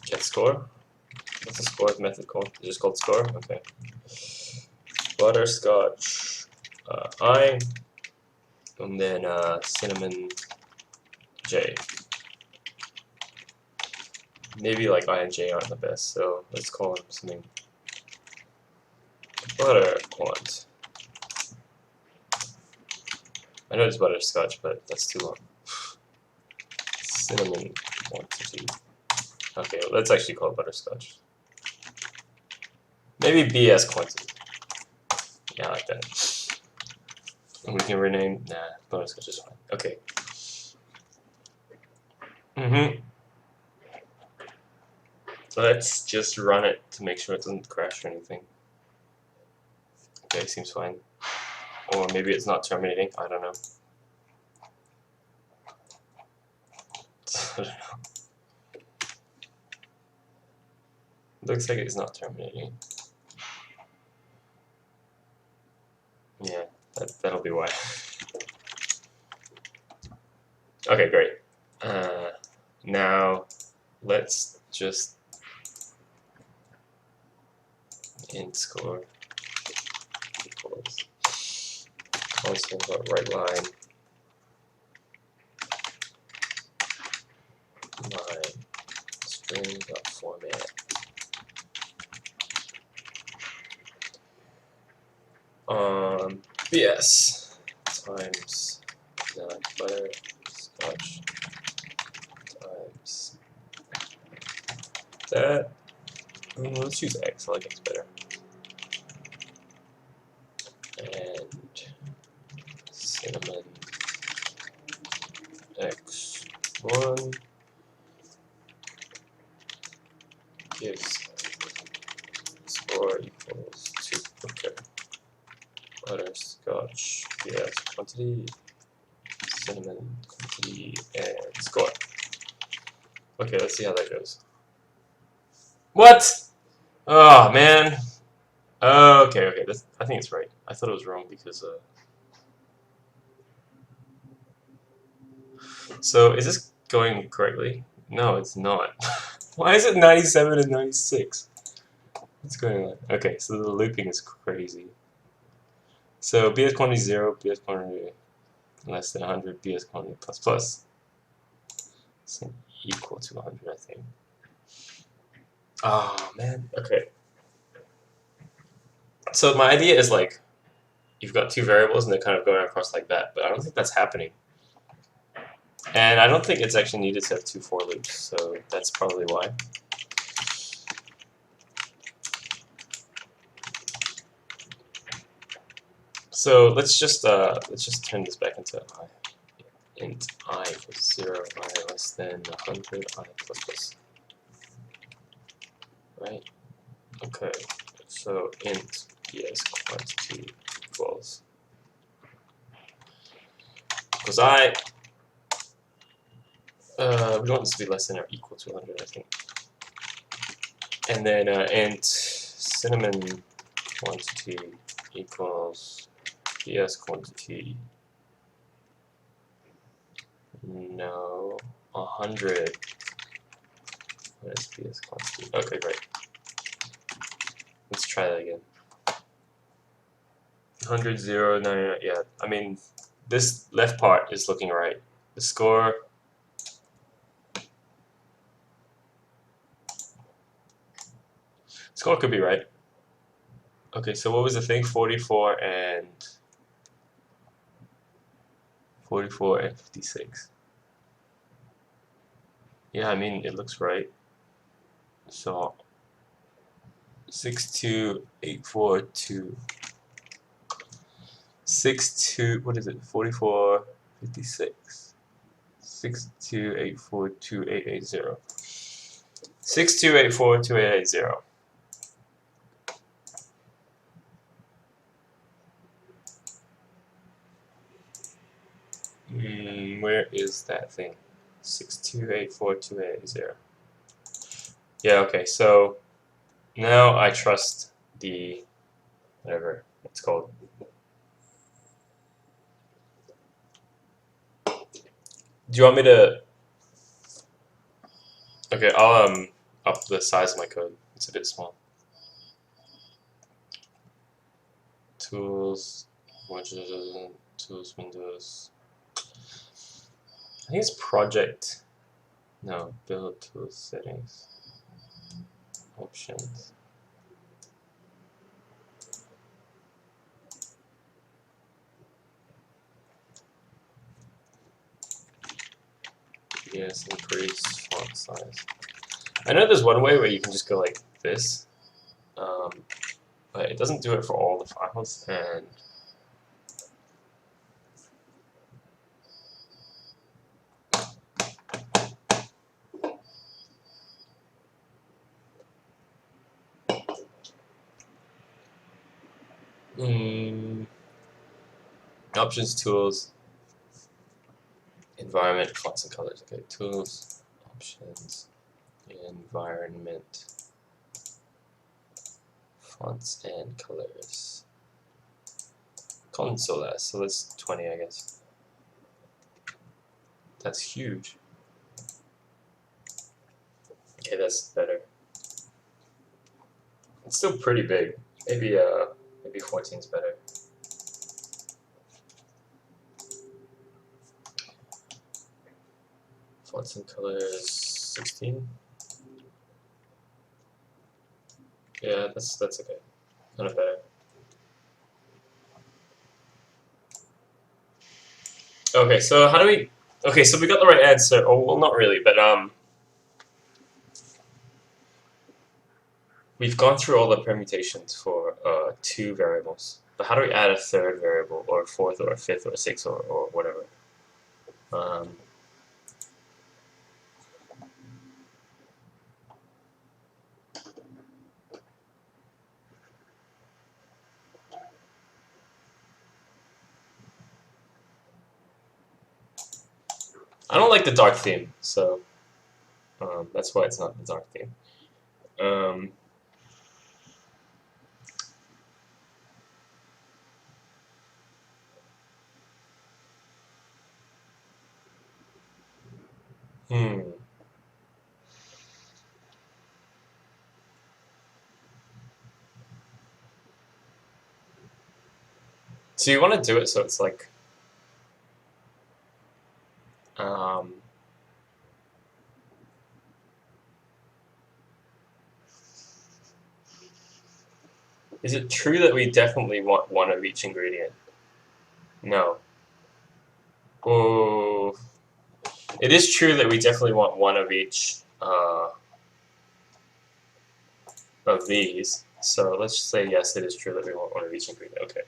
Get score. What's the score method called? It's just called score? Okay. Butterscotch I, and then cinnamon J. Maybe like I and J aren't the best, so let's call them something. Butter quant. I know it's butterscotch, but that's too long. Cinnamon quantity. Okay, well, let's actually call it butterscotch. Maybe BS quantity. Yeah, I like that. And we can rename. Nah, butterscotch is fine. Okay. Let's just run it to make sure it doesn't crash or anything. Okay, seems fine. Or maybe it's not terminating. I don't know. I don't know. Looks like it's not terminating. Yeah, that'll be why. Okay, great. Now let's just int score equals constant right line string format BS times butterscotch times that. Let's use X. I like X better. And cinnamon X1 gives score equals 2. Okay. Butterscotch, yes, quantity, cinnamon quantity, and score. Okay, let's see how that goes. What? Oh man. Okay. I think it's right. I thought it was wrong because So is this going correctly? No, it's not. Why is it 97 and 96? What's going on? Okay, so the looping is crazy. So BS quantity 0, BS quantity less than 100, BS quantity plus plus. So equal to 100, I think. Oh man. Okay. So my idea is like you've got two variables and they're kind of going across like that, but I don't think that's happening. And I don't think it's actually needed to have two for loops, so that's probably why. So let's just turn this back into I. Int I equals 0, I less than 100, I plus plus. Right? Okay. So int BS quantity equals I. We want this to be less than or equal to 100, I think. And then int cinnamon quantity equals BS quantity. No, 100. What is BS quantity? Okay, great. Let's try that again. 100, 0, 99. Yeah, I mean, this left part is looking right. The score. Score could be right. Okay, so what was the thing? 44 and 56. Yeah, I mean, it looks right. So 62842. what is it? 44, 56. 6284280. 6284280. Where is that thing? 6284280. Yeah, okay, so now I trust the whatever it's called. Do you want me to? Okay, I'll up the size of my code. It's a bit small. Tools, widget, tools, windows. I think it's project. No, build tools settings, options. Yes, increase font size. I know there's one way where you can just go like this, but it doesn't do it for all the files, and options, tools, environment, fonts and colors. Okay, tools, options, environment, fonts and colors. Console S, so that's 20, I guess. That's huge. Okay, that's better. It's still pretty big. Maybe 14 is better. Fonts and colors 16. Yeah, that's okay. Kind of better. Okay, so how do we? Okay, so we got the right answer. Oh, well, not really, but we've gone through all the permutations for 2 variables. But how do we add a 3rd variable, or a 4th, or a 5th, or a 6th, or whatever? I don't like the dark theme, so that's why it's not the dark theme. So you want to do it so it's like, is it true that we definitely want 1 of each ingredient? No. Oh, it is true that we definitely want 1 of each of these. So let's just say yes, it is true that we want 1 of each ingredient. Okay.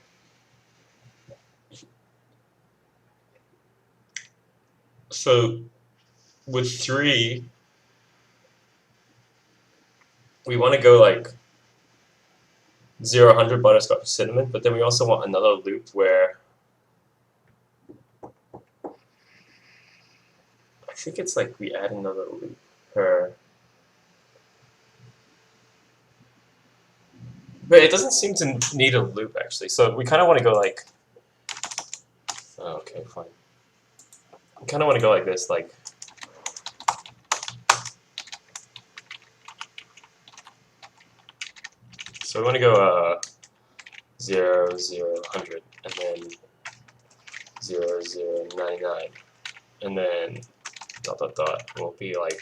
So with 3, we want to go like 0, 100 butterscotch cinnamon, but then we also want another loop where I think it's like we add another loop per. But it doesn't seem to need a loop actually. So we kind of want to go like. Oh, okay, fine. We kind of want to go like this, like. So we want to go 0, 0, 100, and then 0, 0, 99, and then dot dot dot will be like.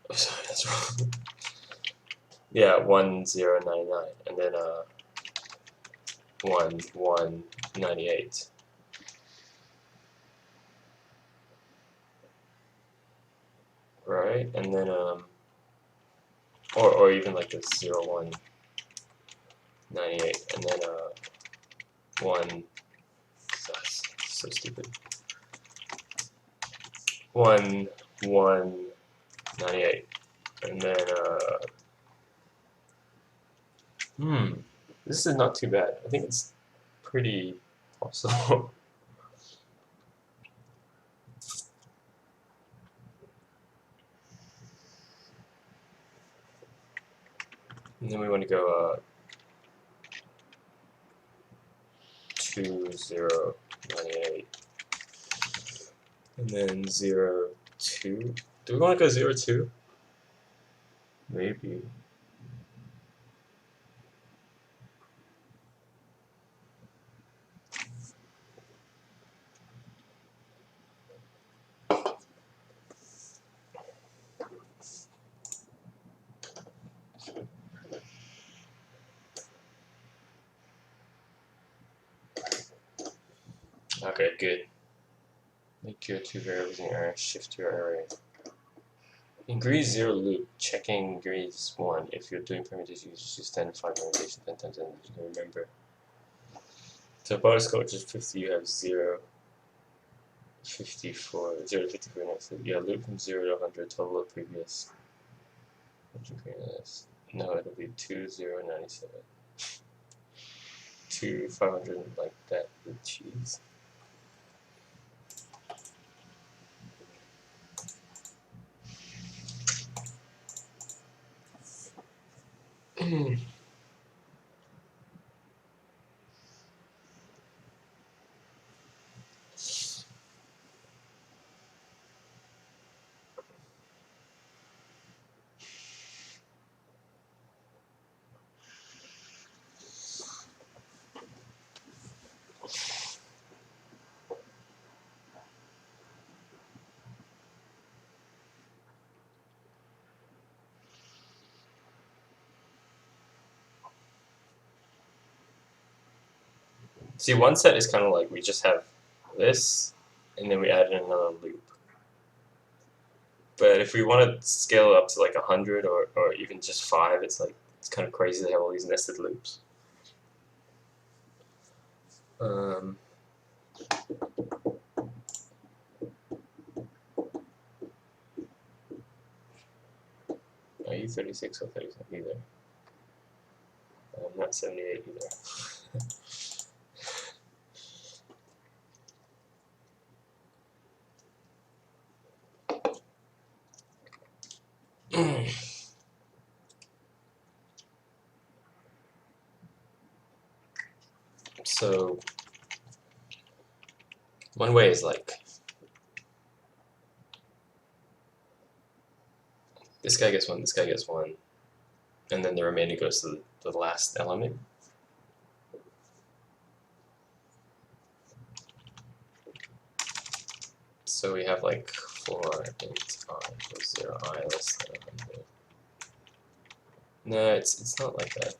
Oh, sorry, that's wrong. Yeah, 1, 0, 99, and then 1, 1, 98. Right, and then or even like this 0, 1, 98, and then 1. That's so stupid. 1, 1, 98, and then this is not too bad. I think it's pretty possible. And then we want to go 2, 0, 98. And then 0, 2. Do we want to go 0, 2? Maybe. Okay, good. Make your two variables in your array, shift your array. In Grease 0 loop, checking Grease 1. If you're doing permutations, use standard 5 permutation 10 times, and you can remember. So bonus code, which is 50, you have 0, 54, 0 to 54 next. So yeah, loop from 0 to 100, total of previous. No, it'll be 2, 0, 97. 2, 500, like that with cheese. See, one set is kind of like we just have this, and then we add in another loop. But if we want to scale it up to like 100 or even just 5, it's like it's kind of crazy to have all these nested loops. Are you 36 or 37 either? I'm not 78 either. So one way is like this guy gets 1, this guy gets 1, and then the remainder goes to the last element. So we have like 4 int I equals 0 I less than 100. No, it's not like that.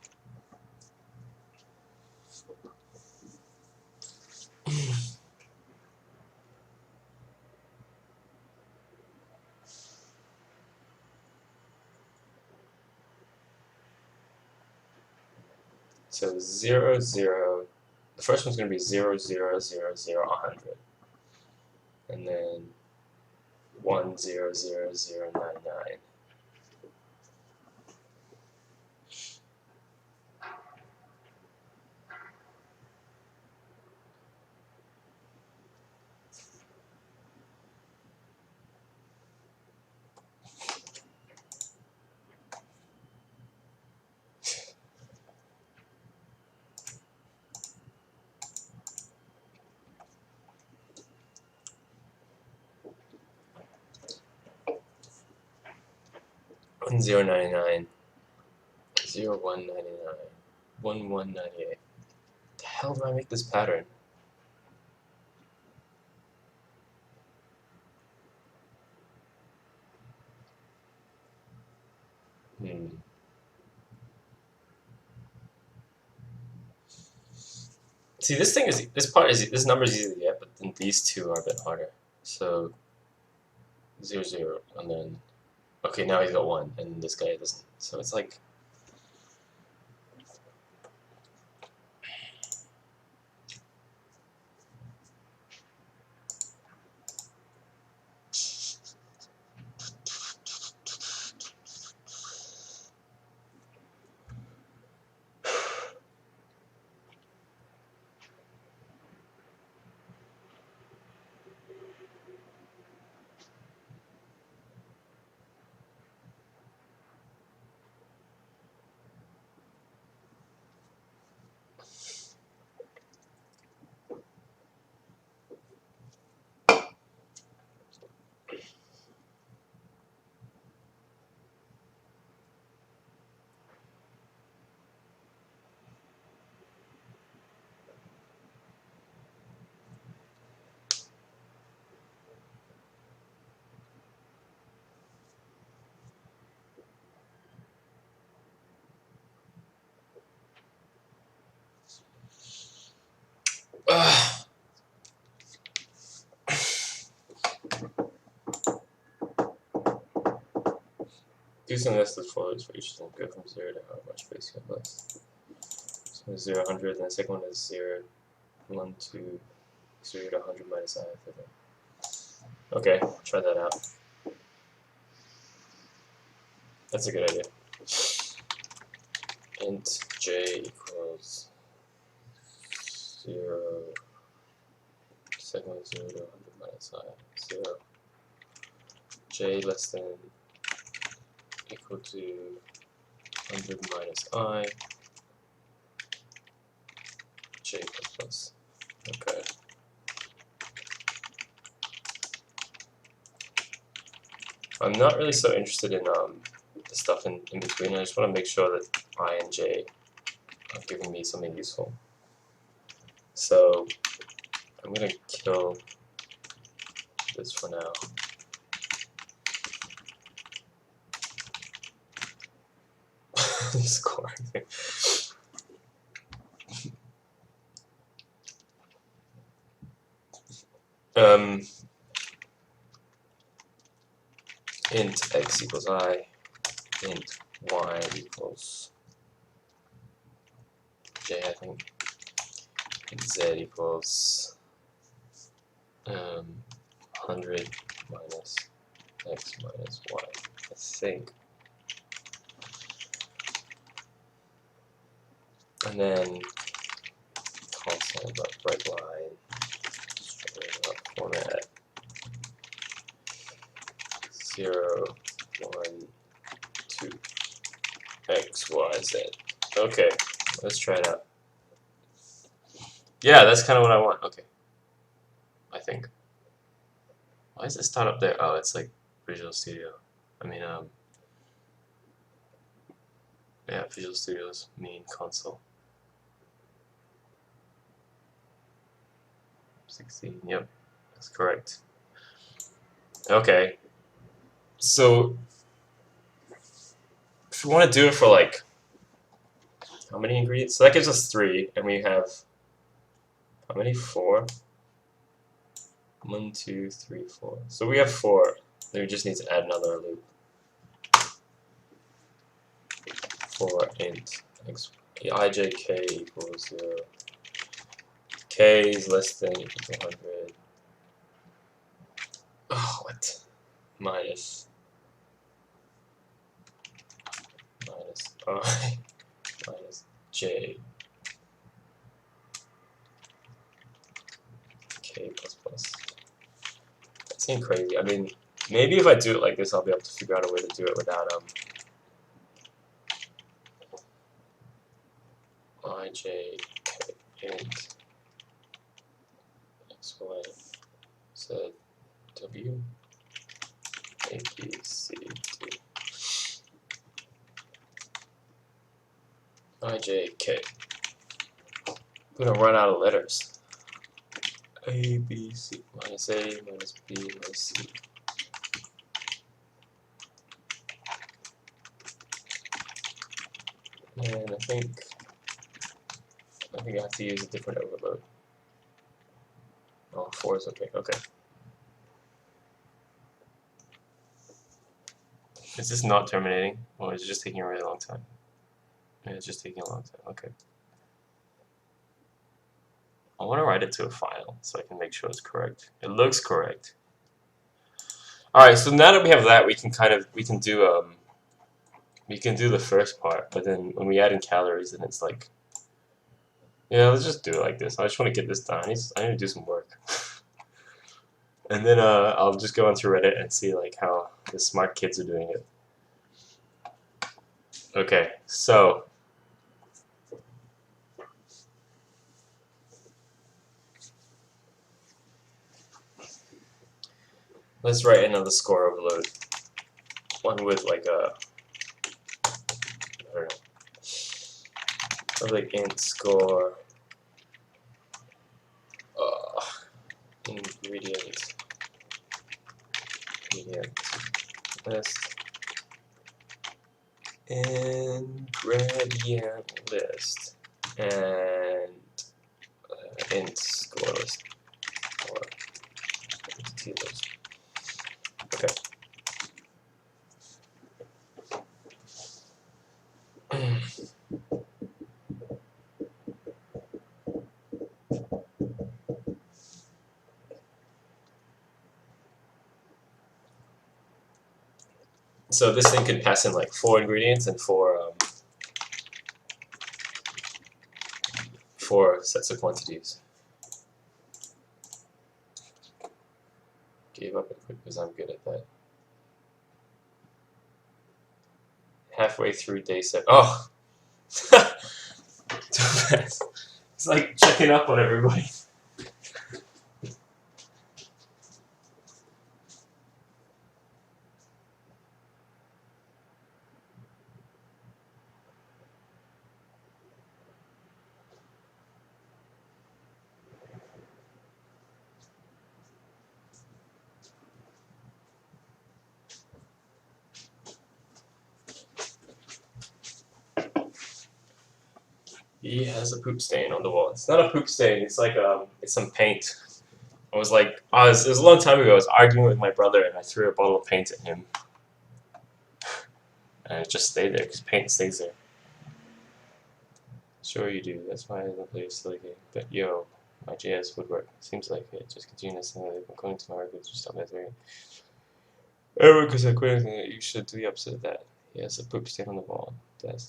So 0, 0, the first one's going to be 0, 0, 0, 0, 100. And then 1, 0, 0, 0, 99. One 0, 99, 0, 1, 99, 1, 1, 98. The hell do I make this pattern? See, this number is easy to get, but then these two are a bit harder. So 0, 0, and then okay, now he's got 1, and this guy doesn't. So it's like Ugh. Do some nested folders for each thing. Go from 0 to how much space you have left. So 0, 100, and the second one is 0, 1, 2, 0 to 100 minus I. Okay, try that out. That's a good idea. Int j equals 0, second one is 0 to 100 minus I. 0. J less than equal to 100 minus I. J plus plus. Okay. I'm not really so interested in the stuff in between. I just want to make sure that I and J are giving me something useful. So I'm going to kill this for now. Scoring thing. Int x equals I, int y equals j, I think, int z equals 100 minus x minus y, I think. And then constant left right line, straight up format, 0, 1, 2, x, y, z. Okay, let's try it out. Yeah, that's kind of what I want. Okay, I think. Why is it start up there? Oh, it's like Visual Studio. I mean, yeah, Visual Studio's main console. 16, yep, that's correct. Okay, so if we want to do it for like, how many ingredients? So that gives us 3, and we have, how many? 4? 1, 2, 3, 4. So we have 4. Then we just need to add another loop. For int x, ijk equals 0. K is less than equal to 100. Oh, what? Minus I minus j k plus plus. That seems crazy. I mean, maybe if I do it like this, I'll be able to figure out a way to do it without ij k int x y z w a b c d ijk. I'm gonna run out of letters. A, B, C, minus A, minus B, minus C. And I think I have to use a different overload. Oh, 4 is okay. Okay. Is this not terminating? Or is it just taking a really long time? Yeah, it's just taking a long time. Okay. I want to write it to a file so I can make sure it's correct. It looks correct. Alright, so now that we have that, we can do the first part, but then when we add in calories, then it's like, yeah, let's just do it like this. I just want to get this done. I need to do some work. And then I'll just go onto Reddit and see like how the smart kids are doing it. Okay, so let's write another score overload. One with like a, I don't know, like int score ingredient list ingredient list and int score list or entity list. Okay. So this thing can pass in like 4 ingredients and 4 sets of quantities. Gave up because I'm good at that. Halfway through day 7. Oh! Too fast. It's like checking up on everybody. He has a poop stain on the wall. It's not a poop stain. It's like it's some paint. I was like, it was a long time ago. I was arguing with my brother, and I threw a bottle of paint at him, and it just stayed there because paint stays there. Sure you do. That's why I don't play a silly game. But yo, my JS would work. Seems like it. Just continuous. According to my argument, just stop answering. Oh, because I quit. You should be upset at that. He has a poop stain on the wall. That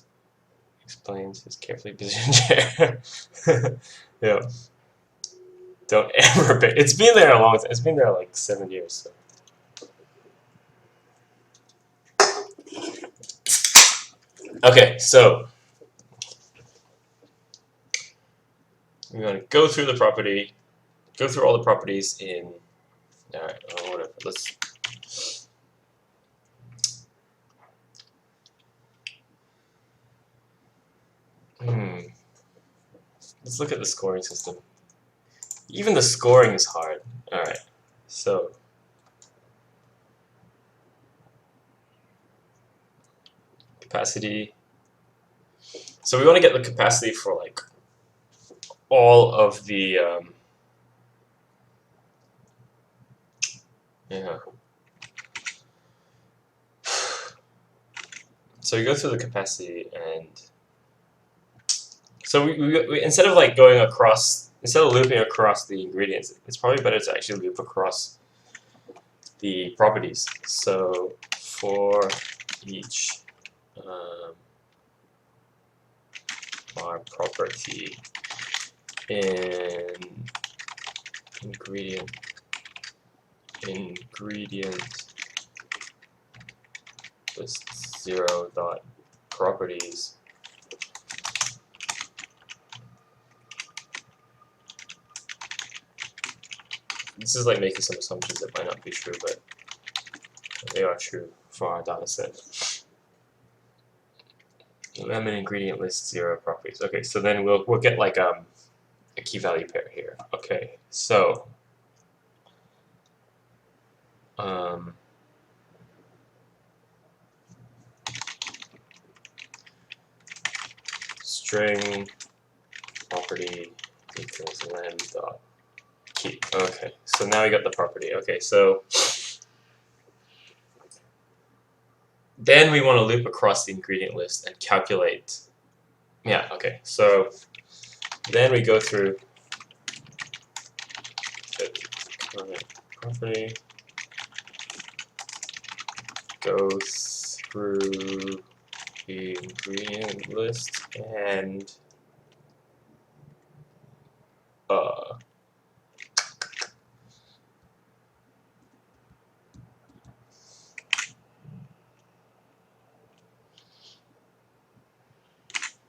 explains his carefully positioned chair. Yeah. Don't ever pay. It's been there a long time. It's been there like 7 years. So. Okay, so we're going to go through the property, go through all the properties in. All right, whatever. Let's. Let's look at the scoring system. Even the scoring is hard. All right, so. Capacity. So we want to get the capacity for like all of the yeah. So we go through the capacity, and so we instead of like going across, instead of looping across the ingredients, it's probably better to actually loop across the properties. So for each our property in ingredient list 0 dot properties. This is like making some assumptions that might not be true, but they are true for our data set. Lemon ingredient list 0 properties. Okay, so then we'll get like a key value pair here. Okay, so string property equals lem dot key. Okay, so now we got the property. Okay, so then we want to loop across the ingredient list and calculate. Yeah, okay, so then we go through property, go through the ingredient list and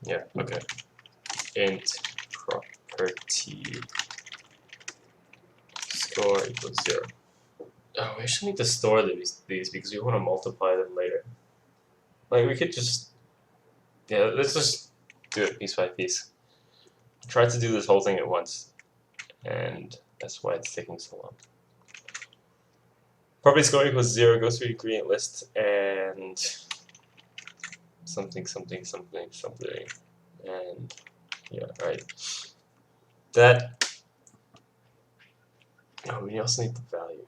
yeah, okay. Int property score equals 0. Oh, we actually need to store these because we want to multiply them later. Like we could just, yeah, let's just do it piece by piece. I tried to do this whole thing at once, and that's why it's taking so long. Property score equals 0 goes through ingredient list and something, and yeah, right. That Oh, we also need the value.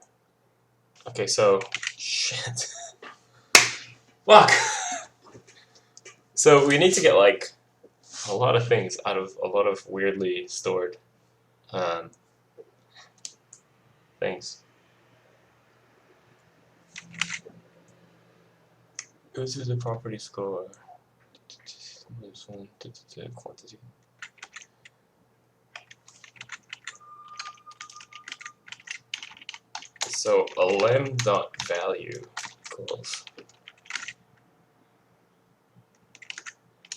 Okay, so shit. Fuck. So we need to get like a lot of things out of a lot of weirdly stored things. Go to the property score. Quantity. So a lem.value equals,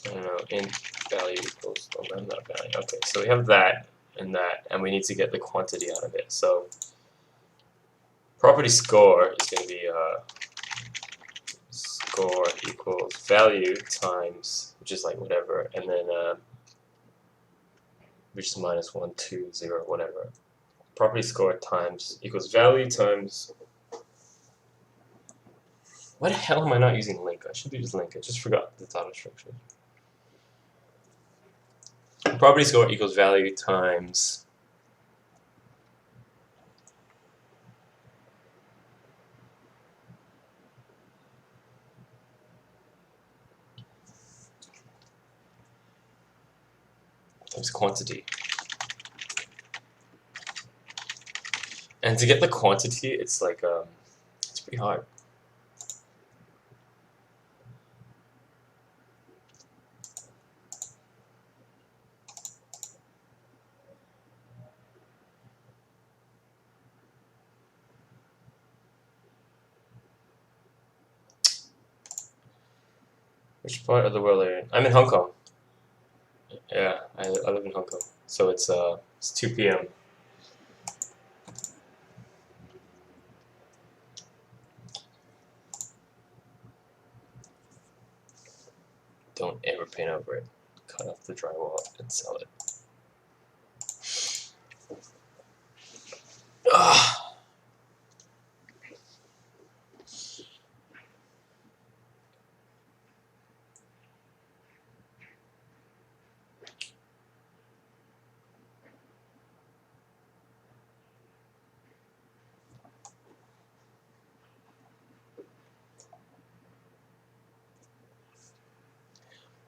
I don't know, int value equals a lem.value. Okay, so we have that, and we need to get the quantity out of it. So property score is going to be score equals value times, which is like whatever, and then which is minus 1, 2, 0, whatever. Property score times equals value times. Why the hell am I not using link? I should use link. I just forgot the data structure. Property score equals value times quantity. And to get the quantity, it's like it's pretty hard. Which part of the world are you in? I'm in Hong Kong. Yeah, I live in Hong Kong. So it's 2 p.m. Don't ever paint over it. Cut off the drywall and sell it. Ugh.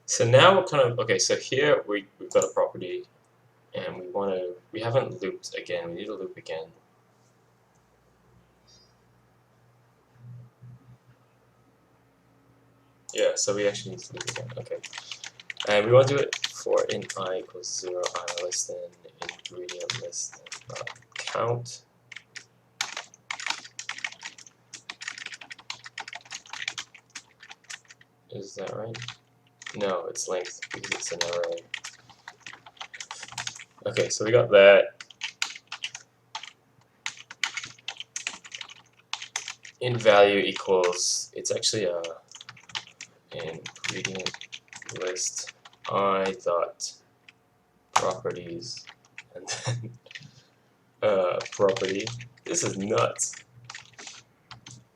So now we're kind of, okay, so here we've got a property and we haven't looped again, we need to loop again. Yeah, so we actually need to loop again, okay. And we want to do it for int I equals 0, I less than ingredient list count. Is that right? No, it's length because it's an array. Okay, so we got that. Int value equals, it's actually a ingredient list I dot properties and then property. This is nuts.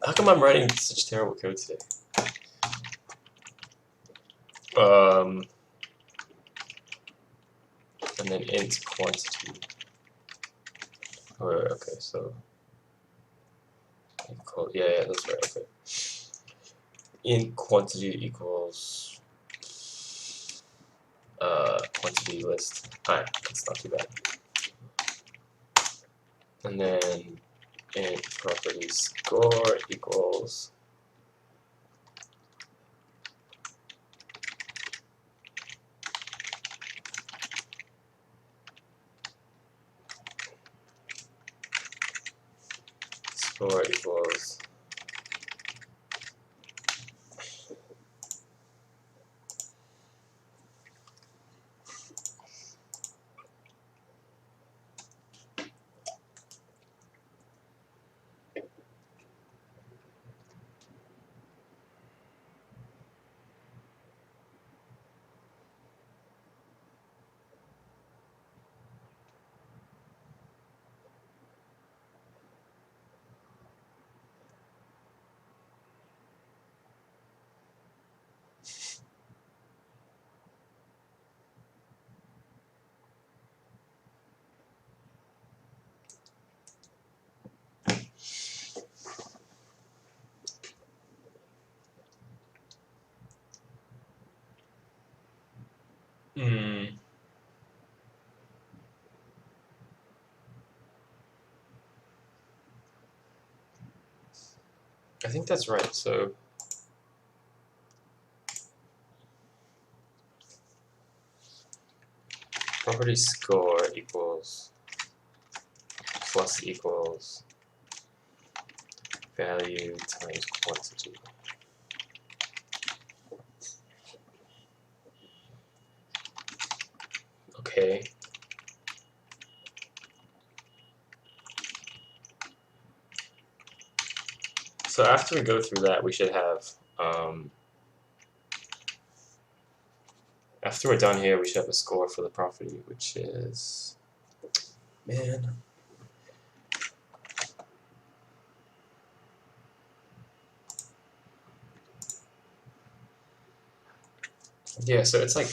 How come I'm writing such terrible code today? And then int quantity. Oh, okay, so yeah, that's right. Okay. Int quantity equals quantity list. Alright, that's not too bad. And then int property score equals score equals Hmm. I think that's right. So property score equals plus equals value times quantity. Okay. So after we go through that, we should have, after we're done here, we should have a score for the property, which is, man. Yeah, so it's like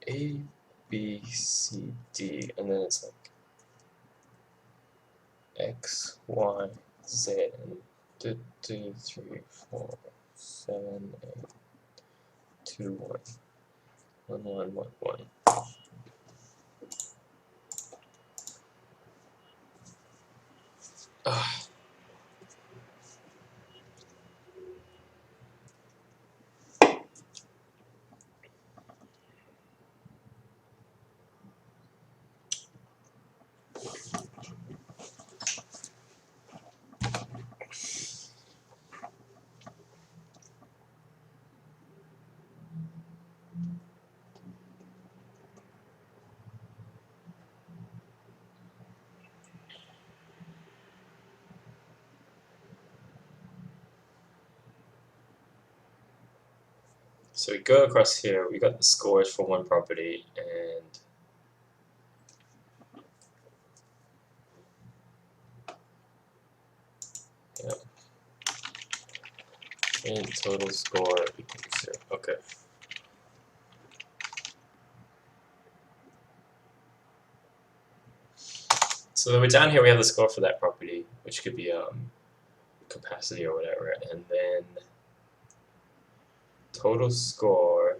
A, B, C, D, and then it's like X, Y, Z, and 2, 3, 4, 7, 8, 2, 1, 1, 1, 1, 1. So we go across here, we got the scores for one property, and yeah, and total score equals 0. Okay. So then we're down here, we have the score for that property, which could be capacity or whatever, and then total score.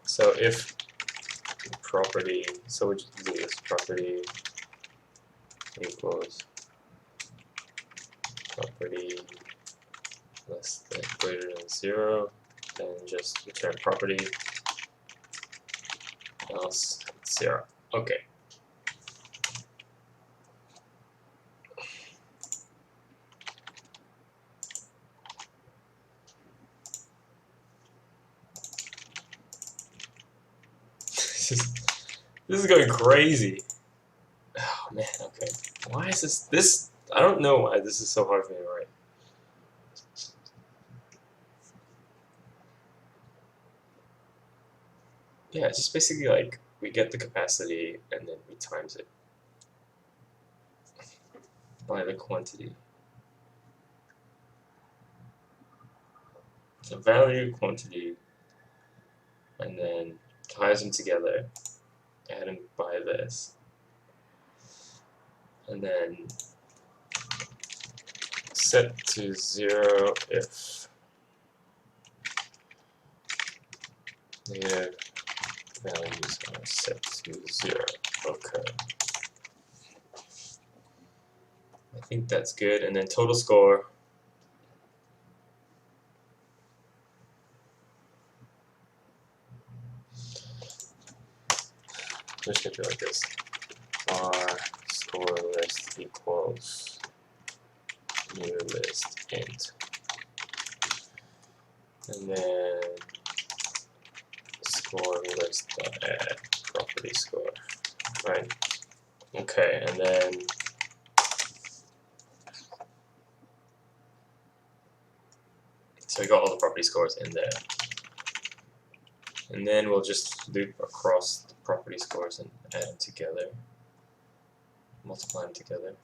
So if property, so we just do this property equals property less than greater than 0, then just return property, else 0. Okay. This is going crazy. Oh man, okay. Why is this? I don't know why this is so hard for me to write. Yeah, it's just basically like we get the capacity and then we times it by the quantity. So value, quantity, and then ties them together, add them by this, and then set to 0 if negative values are set to 0. Okay. I think that's good. And then total score. I'm just gonna do it like this. Var score list equals new list int. And then score list add property score. Right? Okay, and then so we got all the property scores in there. And then we'll just loop across the property scores and add them together. Multiply them together.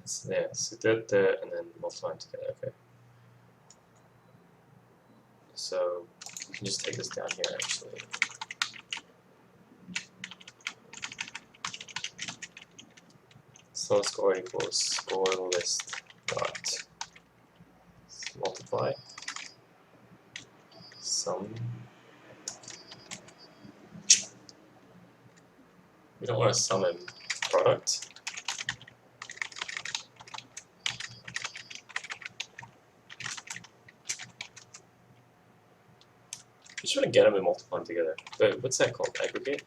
So, yeah, so and then multiply them together. Okay. So We can just take this down here actually. So score equals score list dot multiply sum. We don't want to sum in product. We just want to get them and multiply them together. But what's that called? Aggregate?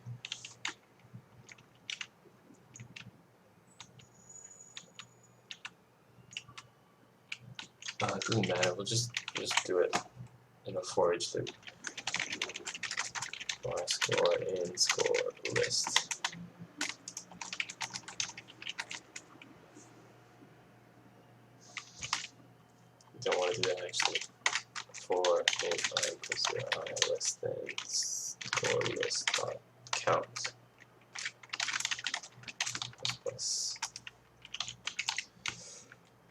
It doesn't matter. We'll just do it in a for each loop. Bar score in score list. We don't want to do that actually. For in I equals 0, I less than score list dot count plus.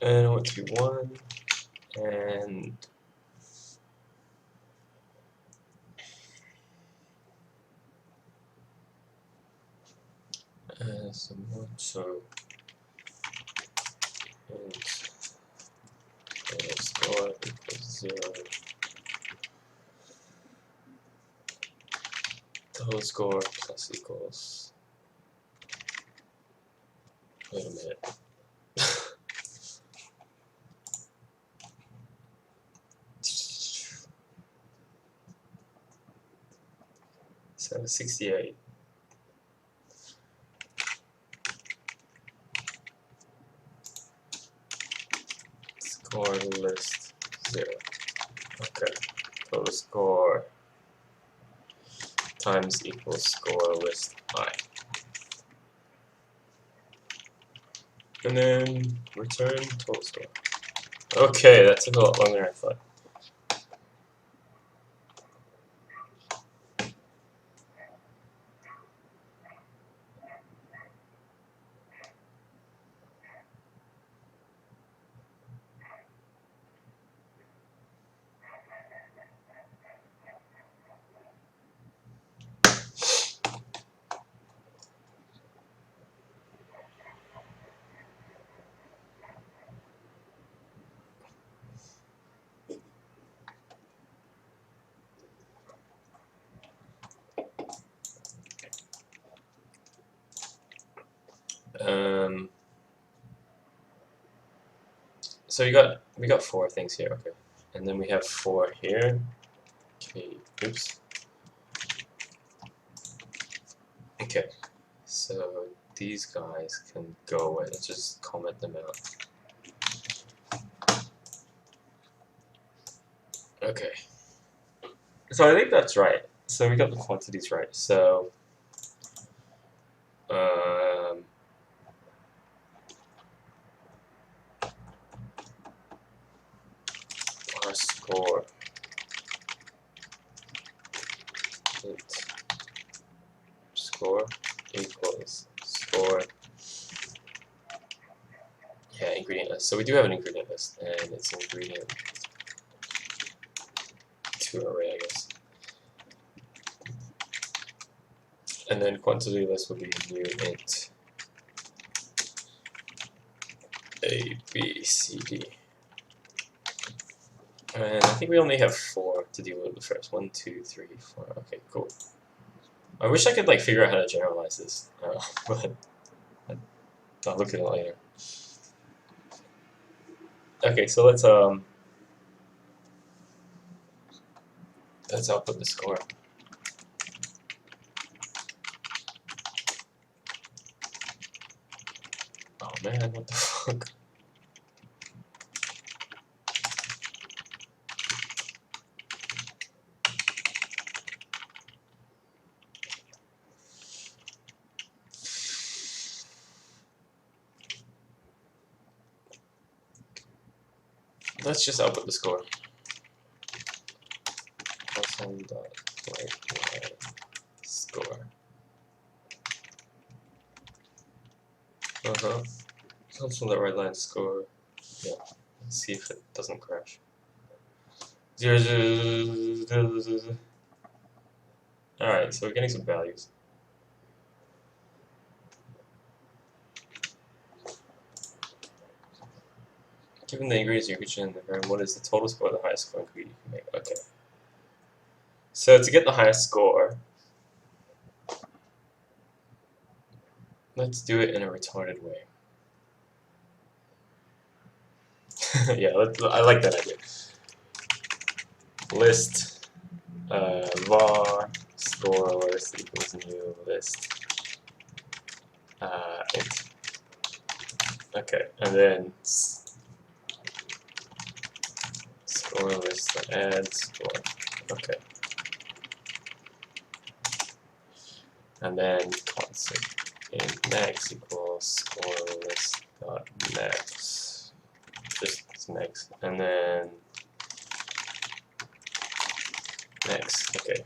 And I want to be 1 and some more, so and score equals 0. Total score plus equals. Wait a minute. So 68. Score list 0. Okay. Total score times equals score list I. And then return total score. Okay, that took a lot longer than I thought. So we got 4 things here, okay, and then we have 4 here. Okay, oops. Okay, so these guys can go away. Let's just comment them out. Okay, so I think that's right. So we got the quantities right. So our score score equals score. Yeah, ingredient list. So we do have an ingredient list, and it's ingredient to array, I guess. And then quantity list will be new int A, B, C, D. And I think we only have 4 to deal with the first. 1, 2, 3, 4. Okay, cool. I wish I could like figure out how to generalize this, but I'll look at it later. Okay, so let's output the score. Oh man, what the fuck? Let's just output the score. Score. Console.writeLine score. Yeah. Let's see if it doesn't crash. Alright, so we're getting some values. Given the ingredients in your kitchen and the variant, what is the total score of the highest score ingredient you can make? Okay. So to get the highest score, let's do it in a retarded way. Yeah, I like that idea. List var score list equals new list int. Okay, and then score list add score. Okay, and then constant int max equals score list dot max. Just max, and then max. Okay.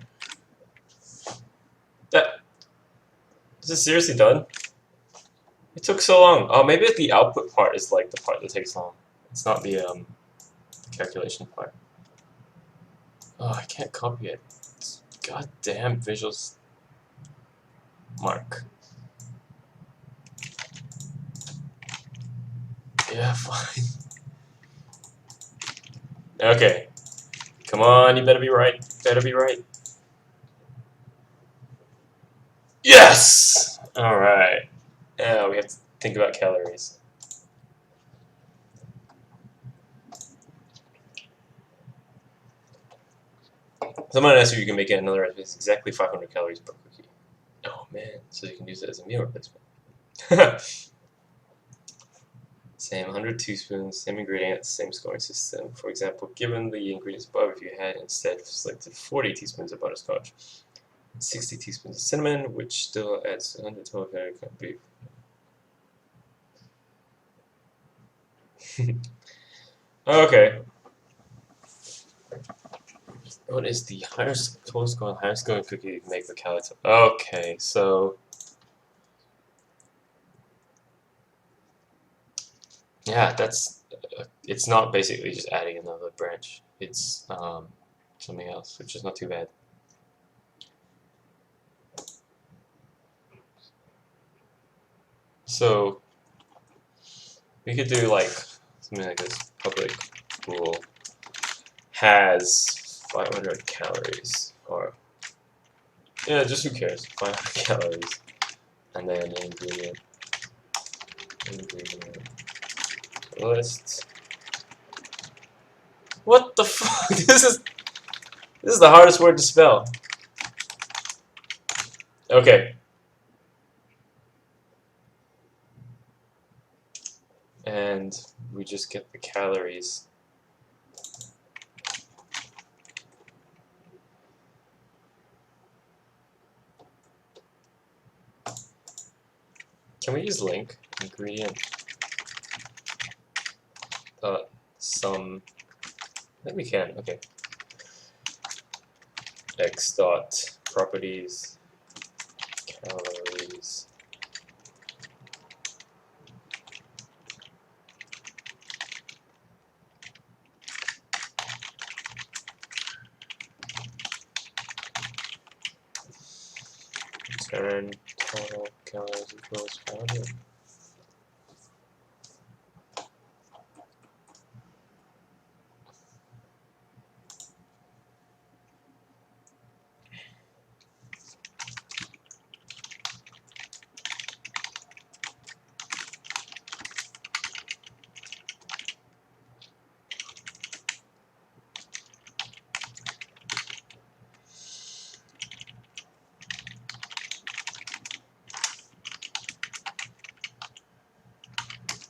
Is this seriously done? It took so long. Oh, maybe the output part is like the part that takes long. It's not the calculation part. Oh, I can't copy it. It's goddamn visuals. Mark. Yeah, fine. Okay. Come on, you better be right. Better be right. Yes! Alright. Now we have to think about calories. Someone asked if you can make it another recipe. It's exactly 500 calories per cookie. Oh man, so you can use it as a meal replacement. Same 100 teaspoons, same ingredients, same scoring system. For example, given the ingredients above, if you had instead selected 40 teaspoons of butterscotch, 60 teaspoons of cinnamon, which still adds 100 total calories of beef. Okay. What is the highest total score, highest scoring cookie you can make the calories? Okay, so yeah, that's it's not basically just adding another branch. It's something else, which is not too bad. So we could do like something like this. Public pool has 500 calories, or yeah, just who cares? 500 calories, and then ingredient list. What the fuck? This is the hardest word to spell. Okay. And we just get the calories. Can we use link ingredient sum? I think we can. Okay. X dot properties calories. Return total calories equals 500.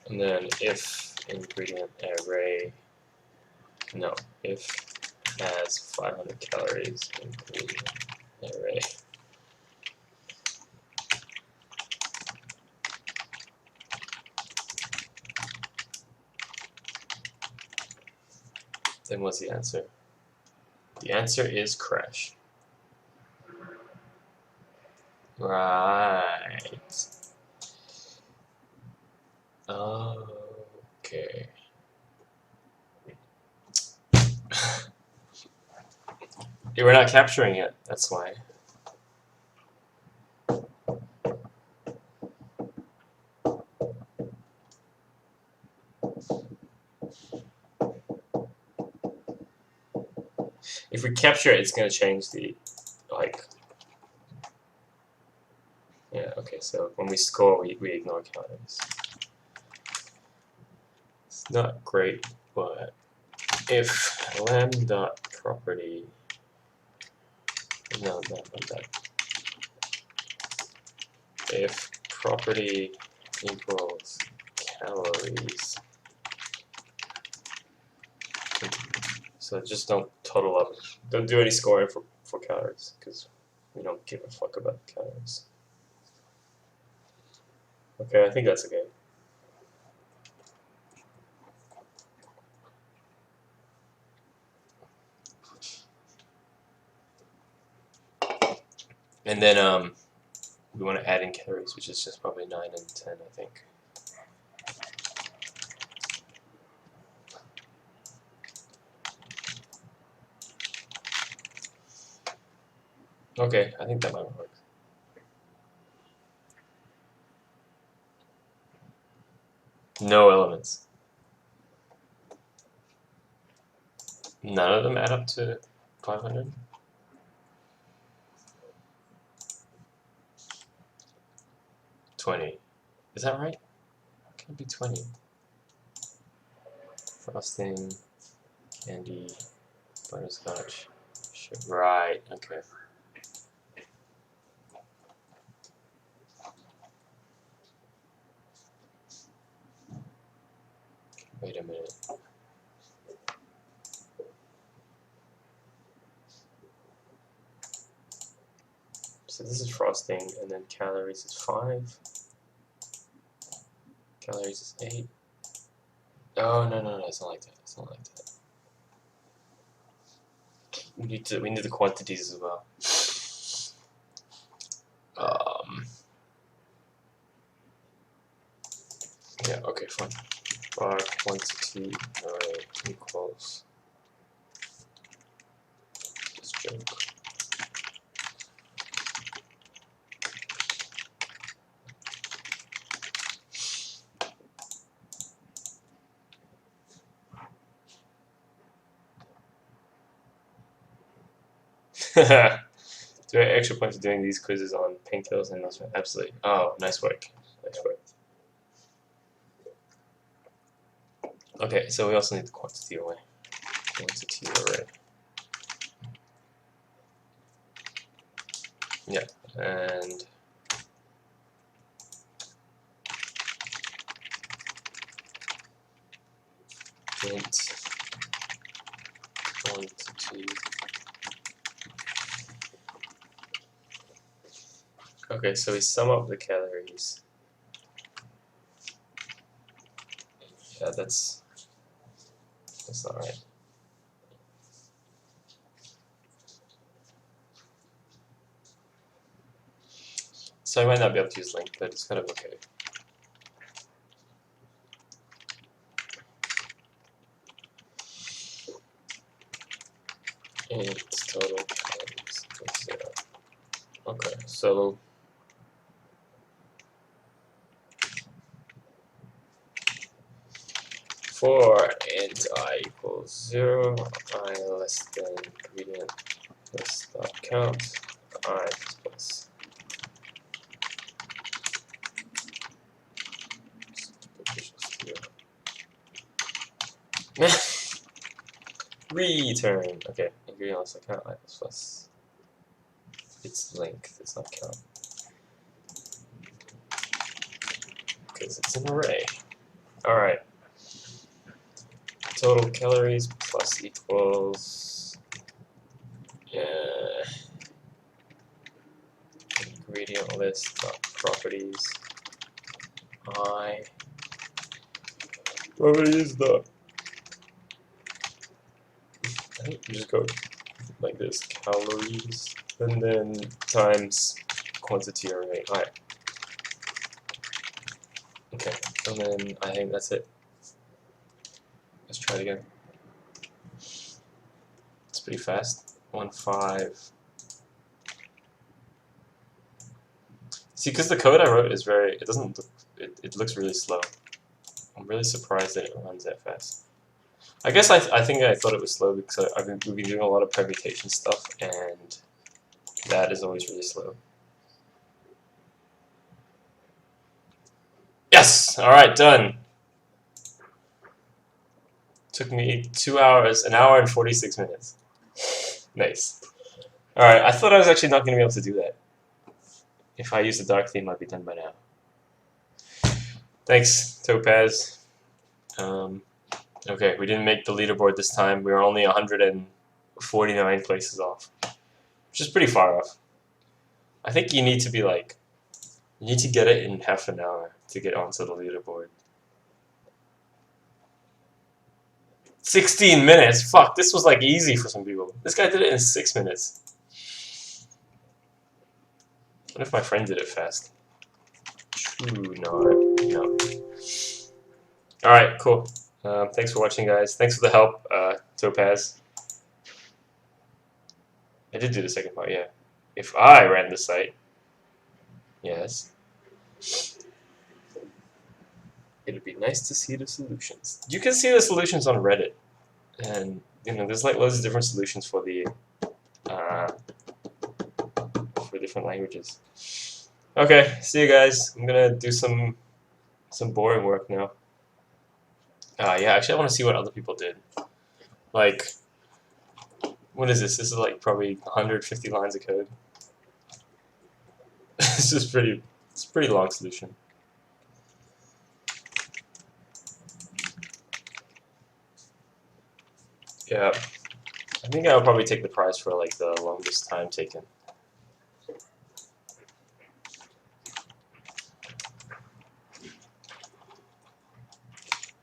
And then if ingredient array, no, if has 500 calories ingredient array. Then what's the answer? The answer is crash. Right. Okay. Yeah, we're not capturing it, that's why. If we capture it, it's gonna change the, like, yeah, okay, so when we score, we ignore calories. It's not great, but if lamb.property, no, not that. If property equals calories, so just don't total up, don't do any scoring for calories, because we don't give a fuck about calories. Okay, I think that's okay. And then we want to add in calories, which is just probably 9 and 10, I think. Okay, I think that might work. No elements. None of them add up to 500? $20. Is that right? How can it be 20? Frosting, candy, butterscotch. Right, okay. Wait a minute. So this is frosting, and then calories is 5. Calories is 8. Oh, no, it's not like that. It's not like that. We need the quantities as well. Yeah, okay, fine. Bar quantity array equals this joke. Do I extra points for doing these quizzes on painkillers and those? Absolutely. Oh, nice work. Nice work. Okay, so we also need the quantity array. Quantity array. Yeah, and int quantity. Okay, so we sum up the calories. Yeah, that's not right. So I might not be able to use link, but it's kind of okay. Int total calories equals 0. Okay, so for int I equals 0, I less than ingredient plus dot count, I plus. Return. Okay, ingredient less dot count, I plus. It's length, it's not count. Because it's an array. Alright. Total calories plus equals ingredient list dot properties I properties dot. I think you just go like this, calories, and then times quantity array. Alright. Okay, and then I think that's it. Let's try it again. It's pretty fast. 1.5. See, because the code I wrote is very, it doesn't look, it looks really slow. I'm really surprised that it runs that fast. I guess I think I thought it was slow because we've been doing a lot of permutation stuff, and that is always really slow. Yes! Alright, done. Took me 2 hours, 1 hour and 46 minutes. Nice. Alright, I thought I was actually not going to be able to do that. If I used the dark theme, I'd be done by now. Thanks, Topaz. Okay, we didn't make the leaderboard this time. We were only 149 places off, which is pretty far off. I think you need to be like, you need to get it in half an hour to get onto the leaderboard. 16 minutes? Fuck, this was like easy for some people. This guy did it in 6 minutes. What if my friend did it fast? True, no. Alright, cool. Thanks for watching, guys. Thanks for the help, Topaz. I did do the second part, yeah. If I ran the site, yes, it'd be nice to see the solutions. You can see the solutions on Reddit, and you know there's like loads of different solutions for the for different languages. Okay, see you guys. I'm gonna do some boring work now. Yeah, actually I want to see what other people did. Like, what is this? This is like probably 150 lines of code. This is it's a pretty long solution. Yeah, I think I'll probably take the prize for like the longest time taken.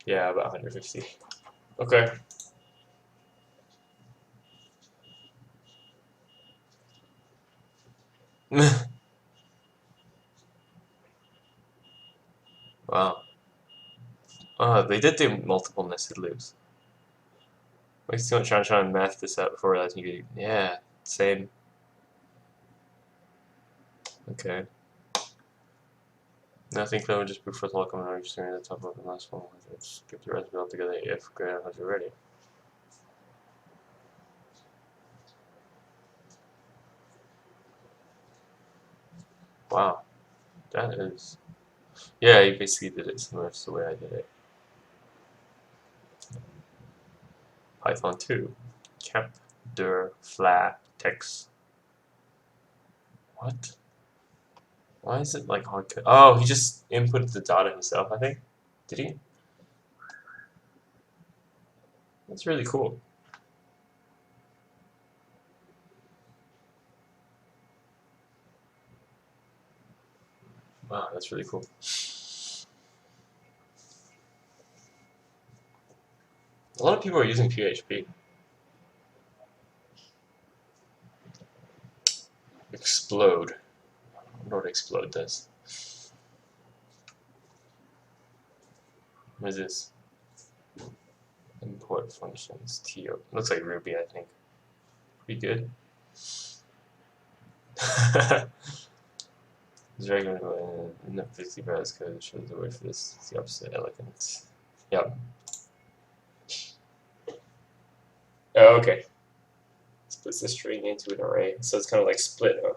Yeah, about 150. Okay. Wow. They did do multiple nested loops. Wasting too much time trying to math this out before realizing you could. Yeah, same. Okay. Nothing clever, just proof for the local and registering at the top of the last one. Let's get the recipe all together if great as you're ready. Wow. That is. Yeah, you basically did it similar to the way I did it. Python 2. Cap der flat text. What? Why is it like hard code? Oh, he just inputted the data himself, I think. Did he? That's really cool. Wow, that's really cool. A lot of people are using PHP. Explode. I wonder what explode does. What is this? Import functions. TO. Looks like Ruby, I think. Pretty good. It's regular in the 50 browse code shows the word for this. It's the opposite elegant. Yep. Oh, okay. Splits the string into an array. So it's kind of like split. Oh.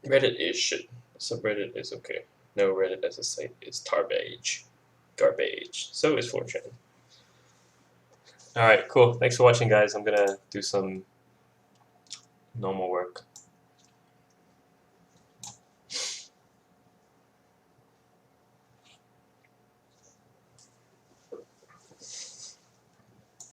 Reddit is shit. Subreddit is okay. No, Reddit as a site is garbage. Garbage. So is 4chan. Alright, cool. Thanks for watching, guys. I'm gonna do some normal work.